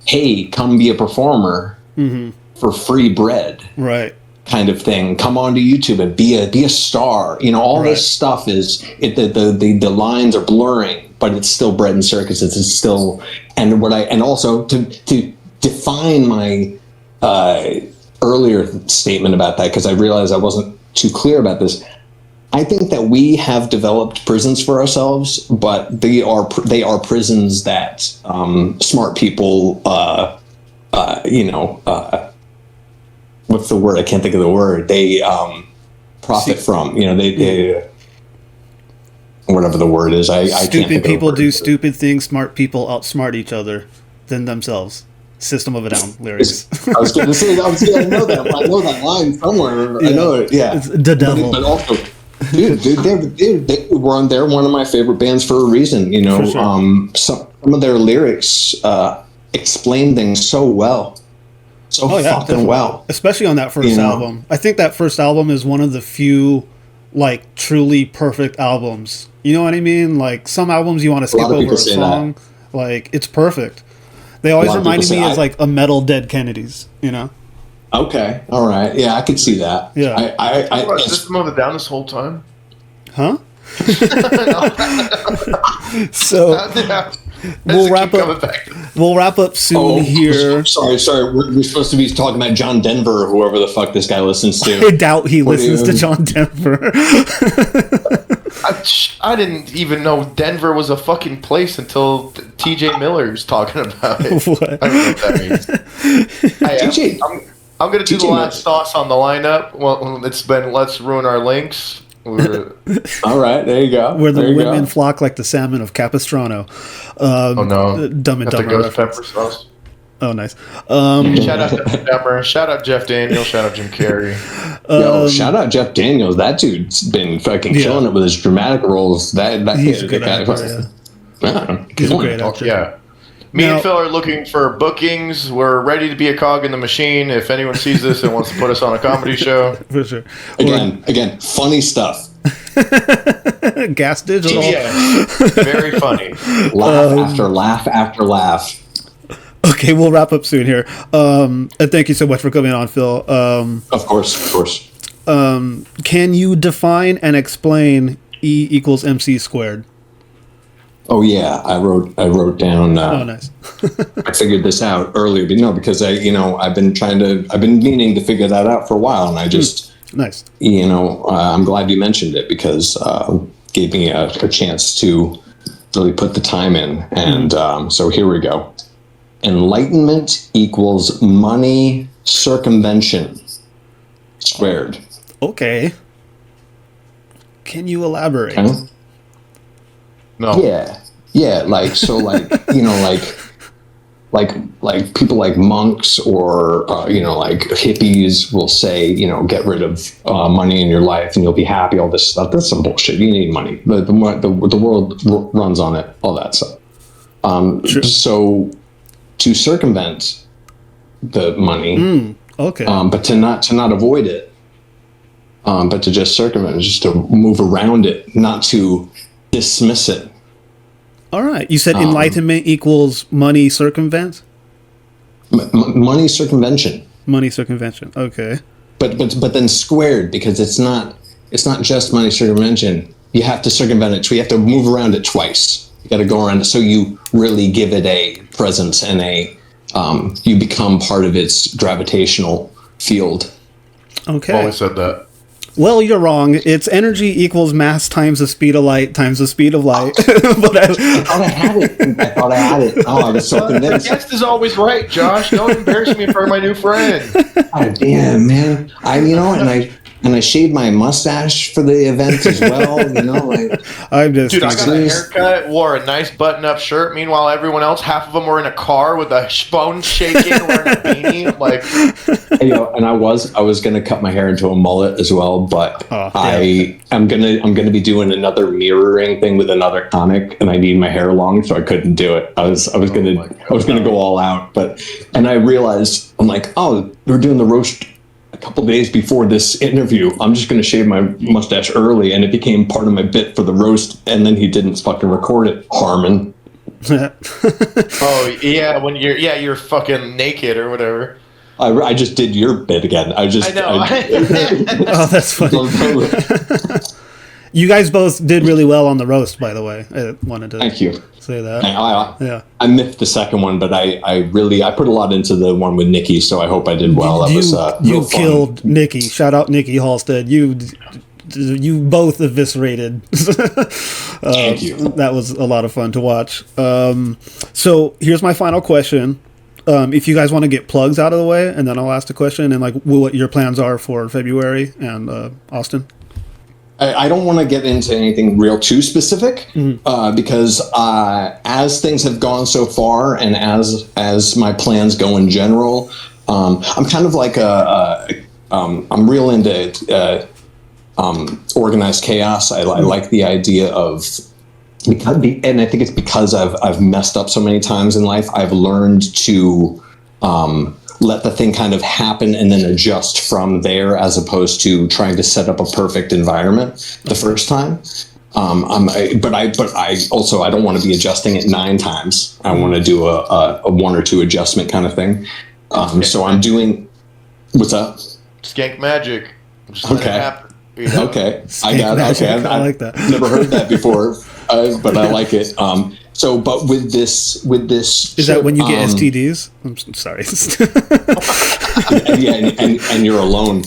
hey, come be a performer mm-hmm. for free bread, right? Kind of thing. Come onto YouTube and be a star. All right. This stuff is the lines are blurring, but it's still bread and circuses. It's still, and also to define my earlier statement about that, because I realized I wasn't too clear about this. I think that we have developed prisons for ourselves, but they are prisons that smart people, what's the word? I can't think of the word. They profit from. They whatever the word is. I can't think stupid people of the word. Do stupid things. Smart people outsmart each other than themselves. System of a Down lyrics. I was going to say. I know that. I know that line somewhere. Yeah. I know it. Yeah, it's the devil. But also. Dude, they're one of my favorite bands for a reason. For sure. Some of their lyrics explain things so well, fucking definitely. Well. Especially on that first album. I think that first album is one of the few, like, truly perfect albums. You know what I mean? Like, some albums you want to skip over a song. That. Like, it's perfect. They always reminded me of like a metal Dead Kennedys. Okay, all right, yeah, I could see that. Yeah, I System of a Down this whole time, huh? So we'll wrap up soon here. Sorry, we're supposed to be talking about John Denver or whoever the fuck this guy listens to. I doubt he listens to John Denver. I didn't even know Denver was a fucking place until TJ Miller's talking about it. What? I don't know what that means. I'm going to do the last thoughts on the lineup. Well, it's been Let's Ruin Our Links. All right, there you go. Where the women flock like the salmon of Capistrano. Oh, no. Dumb and Dumber. Ghost pepper sauce. Oh, nice. Shout out to Dumber. Shout out Jeff Daniels. Shout out Jim Carrey. Shout out Jeff Daniels. That dude's been fucking killing it with his dramatic roles. He's a good actor, He's a great actor. Yeah. Me Now- and Phil are looking for bookings. We're ready to be a cog in the machine. If anyone sees this and wants to put us on a comedy show, For sure. Again, funny stuff. Gas Digital. yeah, very funny. Laugh after laugh after laugh. Okay, we'll wrap up soon here. And thank you so much for coming on, Phil. Of course. Can you define and explain E equals MC squared? Oh yeah, I wrote down. Oh, nice. I figured this out earlier, but no, because I've been meaning to figure that out for a while, and I just, Nice. I'm glad you mentioned it because gave me a chance to really put the time in, and so here we go. Enlightenment equals money circumvention squared. Okay. Can you elaborate? Okay? No. Yeah, like so, like like people like monks or like hippies will say, get rid of money in your life and you'll be happy. All this stuff, that's some bullshit. You need money. The world runs on it. All that stuff. Sure. So to circumvent the money, Okay. but to not avoid it, but to just circumvent, just to move around it, not to dismiss it. All right. You said enlightenment equals money circumvent? Money circumvention. Money circumvention. Okay. But then squared, because it's not just money circumvention. You have to circumvent it. So you have to move around it twice. You got to go around it, so you really give it a presence and you become part of its gravitational field. Okay. Always said that. Well, you're wrong. It's energy equals mass times the speed of light times the speed of light. But I thought I had it. Oh, I was so The convinced. guest is always right, Josh. Don't embarrass me in front of my new friend. God damn, man. And I shaved my mustache for the event as well. I'm just Dude, I got a Serious? haircut, wore a nice button-up shirt. Meanwhile, everyone else, half of them were in a car with a phone shaking, wearing a beanie. Like, and I was gonna cut my hair into a mullet as well, but Oh, I'm gonna be doing another mirroring thing with another comic, and I need my hair long, so I couldn't do it. I was gonna go all out, and I realized I'm like, oh, we're doing the roast a couple days before this interview. I'm just going to shave my mustache early, and it became part of my bit for the roast, and then he didn't fucking record it, Harmon. oh yeah, when you're fucking naked or whatever. I just did your bit again. I know. Oh, that's funny. You guys both did really well on the roast, by the way. I wanted to Thank you. say that. I miffed the second one, but I put a lot into the one with Nikki, so I hope I did well. That was You real fun. killed Nikki. Shout out Nikki Halstead. You both eviscerated. Thank you. That was a lot of fun to watch. So here's my final question. If you guys want to get plugs out of the way, and then I'll ask the question and like what your plans are for February and Austin. I don't want to get into anything real too specific because as things have gone so far, and as my plans go in general, I'm kind of like I'm real into organized chaos. I like the idea of, and I think it's because I've messed up so many times in life. I've learned to let the thing kind of happen and then adjust from there, as opposed to trying to set up a perfect environment the first time. But I also, I don't want to be adjusting it 9 times. I want to do a 1 or 2 adjustment kind of thing. So I'm doing, what's up? Skank magic. Just let it happen. Okay, I got it. Okay, I like that. I've never heard that before, but I like it. But with this, Is that when you get STDs? I'm sorry. and you're alone.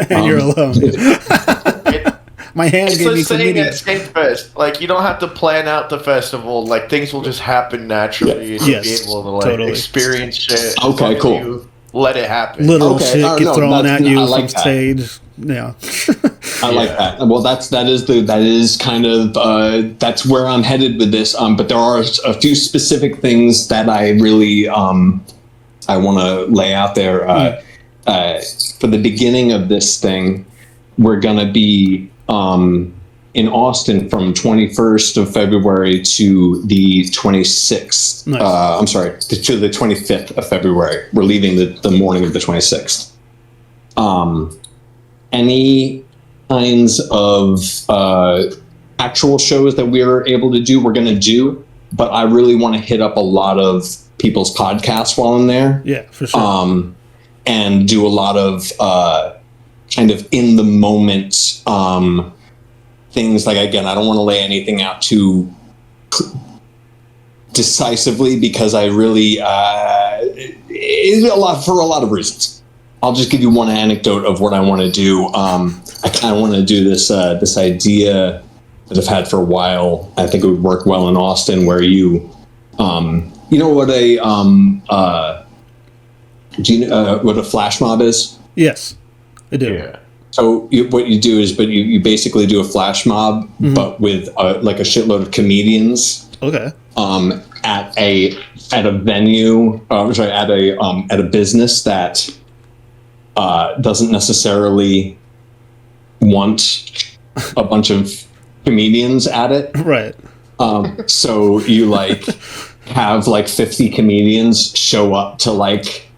And you're alone. My hand It's gave me like saying chlamydia. at Skankfest, like you don't have to plan out the festival. Like things will just happen naturally. Yeah. You'll Yes, be able to totally. experience shit. as Okay, long as cool. you let it happen. Little Okay, shit no, get thrown that's- at you I like from that. stage. Yeah. I like that. Well, that is kind of that's where I'm headed with this. But there are a few specific things that I really I want to lay out there. For the beginning of this thing, we're gonna be in Austin from 21st of February to the 26th. Nice. I'm sorry, to the 25th of February. We're leaving the morning of the 26th. Any kinds of actual shows that we're able to do, we're going to do. But I really want to hit up a lot of people's podcasts while I'm there. Yeah, for sure. And do a lot of kind of in the moment things. Like, again, I don't want to lay anything out too decisively because I really it's a lot for a lot of reasons. I'll just give you one anecdote of what I want to do. I kind of want to do this idea that I've had for a while. I think it would work well in Austin, where you know what what a flash mob is? Yes, I do. Yeah. So what you do is, you basically do a flash mob, but with like a shitload of comedians. Okay. At a venue, at a business that doesn't necessarily want a bunch of comedians at it. Right. So you like have like 50 comedians show up to like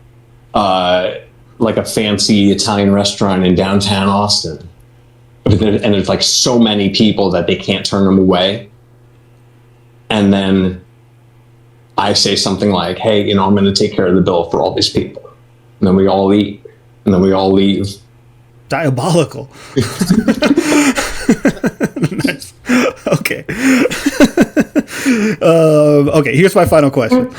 a fancy Italian restaurant in downtown Austin. And there's like so many people that they can't turn them away. And then I say something like, hey, I'm going to take care of the bill for all these people. And then we all eat. And then we all leave. Diabolical. Nice. Okay. Okay, here's my final question.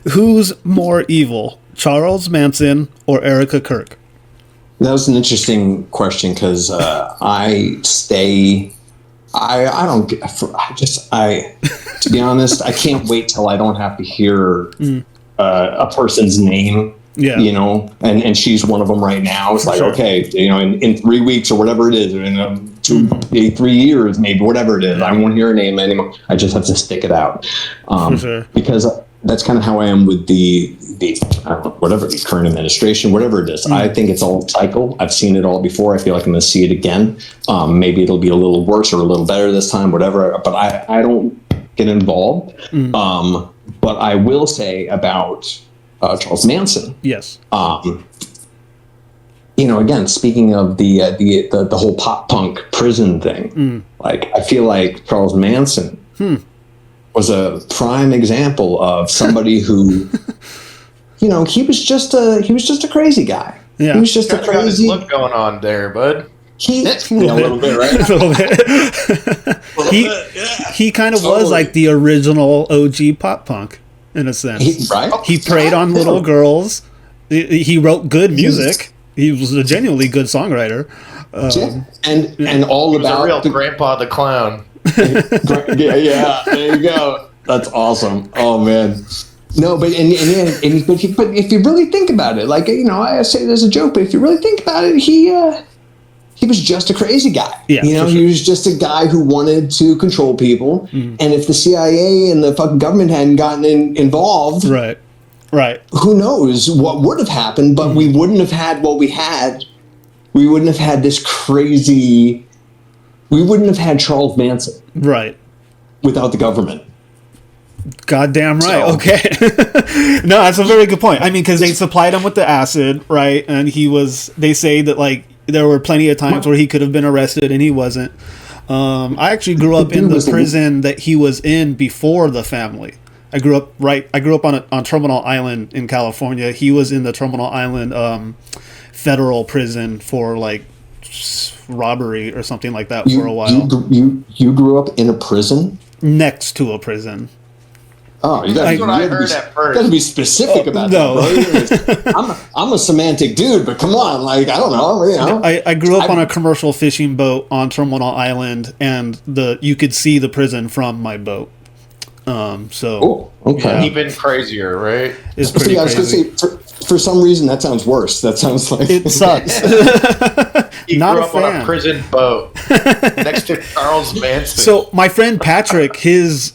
Who's more evil, Charles Manson or Erica Kirk? That was an interesting question because to be honest, I can't wait till I don't have to hear a person's name. Yeah. And she's one of them right now. It's like, sure. Okay, in 3 weeks or whatever it is, or in 3 years, maybe, whatever it is, I won't hear her name anymore. I just have to stick it out. For sure. Because that's kind of how I am with the I don't know, whatever, the current administration, whatever it is. I think it's all cycle. I've seen it all before. I feel like I'm going to see it again. Maybe it'll be a little worse or a little better this time, whatever. But I don't get involved. But I will say about Charles Manson. Yes. Again, speaking of the whole pop punk prison thing, like I feel like Charles Manson was a prime example of somebody who, he was just a crazy guy. Yeah. He was just a Got his crazy. look going on there, bud. A little bit, right? A little bit. He kind of was like the original OG pop punk in a sense. Right? He preyed on little girls. He wrote good music. He was a genuinely good songwriter. And all He was about a real Grandpa the Clown. yeah, there you go. That's awesome. Oh man. No, but but if you really think about it, like I say it as a joke, but if you really think about it, he was just a crazy guy. Yeah, for he sure. was just a guy who wanted to control people. And if the CIA and the fucking government hadn't gotten involved, Right. who knows what would have happened? But we wouldn't have had what we had. We wouldn't have had this crazy. We wouldn't have had Charles Manson. Right. Without the government. Goddamn right. So- Okay. No, that's a very good point. I mean, because they supplied him with the acid, right? And they say that like there were plenty of times where he could have been arrested and he wasn't. I actually grew up in the prison that he was in before the family. I grew up on Terminal Island in California. He was in the Terminal Island federal prison for like robbery or something like that for a while. You grew up in a prison? Next to a prison. Oh, you got That's what I heard at first. to be specific about no. that, bro. I'm a semantic dude, but come on, like I don't know. I grew up on a commercial fishing boat on Terminal Island, and you could see the prison from my boat. Oh, okay. Even crazier, right? It's pretty I was crazy. gonna say, for some reason that sounds worse. That sounds like It sucks. He Not grew a up on fan. a prison boat next to Charles Manson. So my friend Patrick, his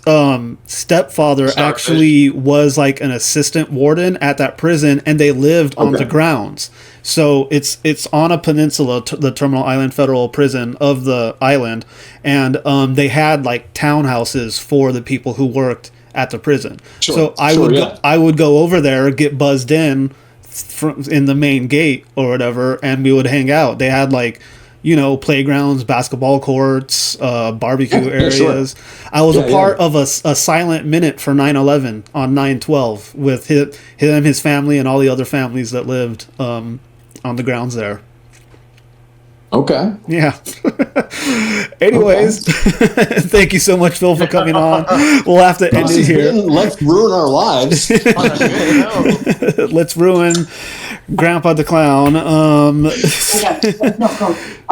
stepfather Starfish. actually was like an assistant warden at that prison, and they lived on the grounds. So it's on a peninsula, the Terminal Island Federal Prison of the island, and they had like townhouses for the people who worked at the prison. Sure, So I would go over there, get buzzed in the main gate or whatever, and we would hang out. They had like, you know, playgrounds, basketball courts, barbecue areas. Sure. I was a part of a silent minute for 9/11 on 9/12 with him, his family, and all the other families that lived on the grounds there. Okay. Yeah. Anyways, thank you so much, Phil, for coming on. We'll have to end it here. Let's ruin our lives. Let's ruin Grandpa the Clown.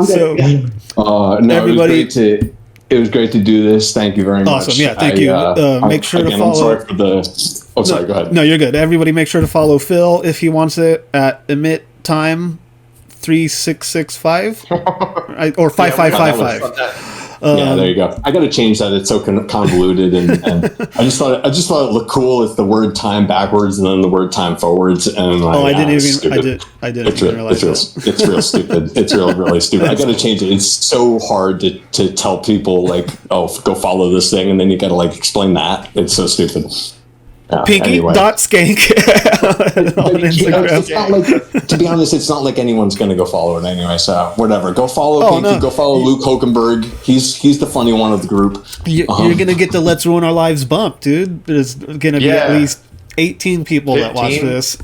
So, No, everybody, it was great to do this. Thank you very much. Awesome. Yeah, thank you. Make sure to follow. I'm sorry for the. Oh, sorry. Go ahead. No, you're good. Everybody, make sure to follow Phil if he wants it at Emit Time 3665 or 5555. Yeah, there you go. I got to change that. It's so convoluted, and I just thought it looked cool if the word time backwards and then the word time forwards. And like, I didn't even. stupid. I didn't even realize that. It's real stupid. It's really stupid. I got to change it. It's so hard to tell people like, oh, go follow this thing, and then you got to like explain that. It's so stupid. Pinky.skank on Instagram. It's not like, to be honest, it's not like anyone's going to go follow it anyway. So whatever. Go follow Pinky. No. Go follow Luke Hokenberg. He's the funny one of the group. You're going to get the Let's Ruin Our Lives bump, dude. There's going to be at least 18 people 15? That watch this.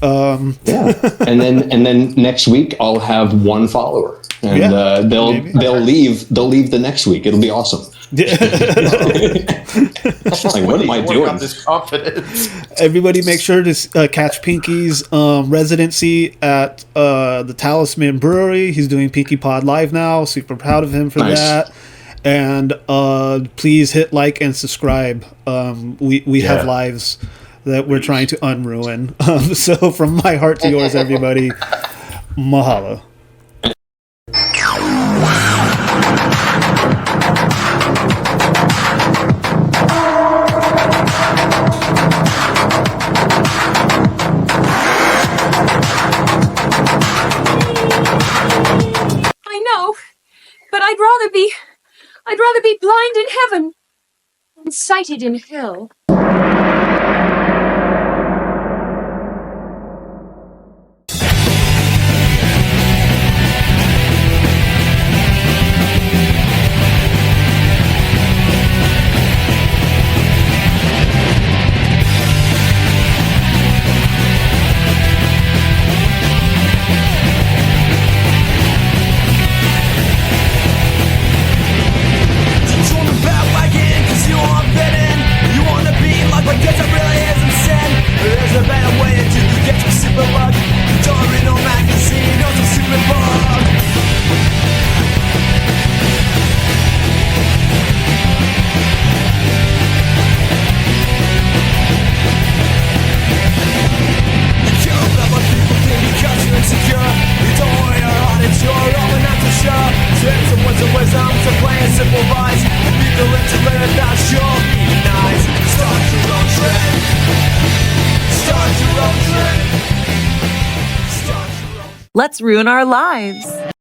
And then next week I'll have one follower, and they'll leave the next week. It'll be awesome. Like, what am I doing? This confidence. Everybody, make sure to catch Pinky's residency at the Talisman Brewery. He's doing Pinky Pod Live now. Super proud of him for that. And please hit like and subscribe. We have lives that we're trying to unruin. So from my heart to yours, everybody, mahalo. But I'd rather be blind in heaven than sighted in hell. Let's ruin our lives.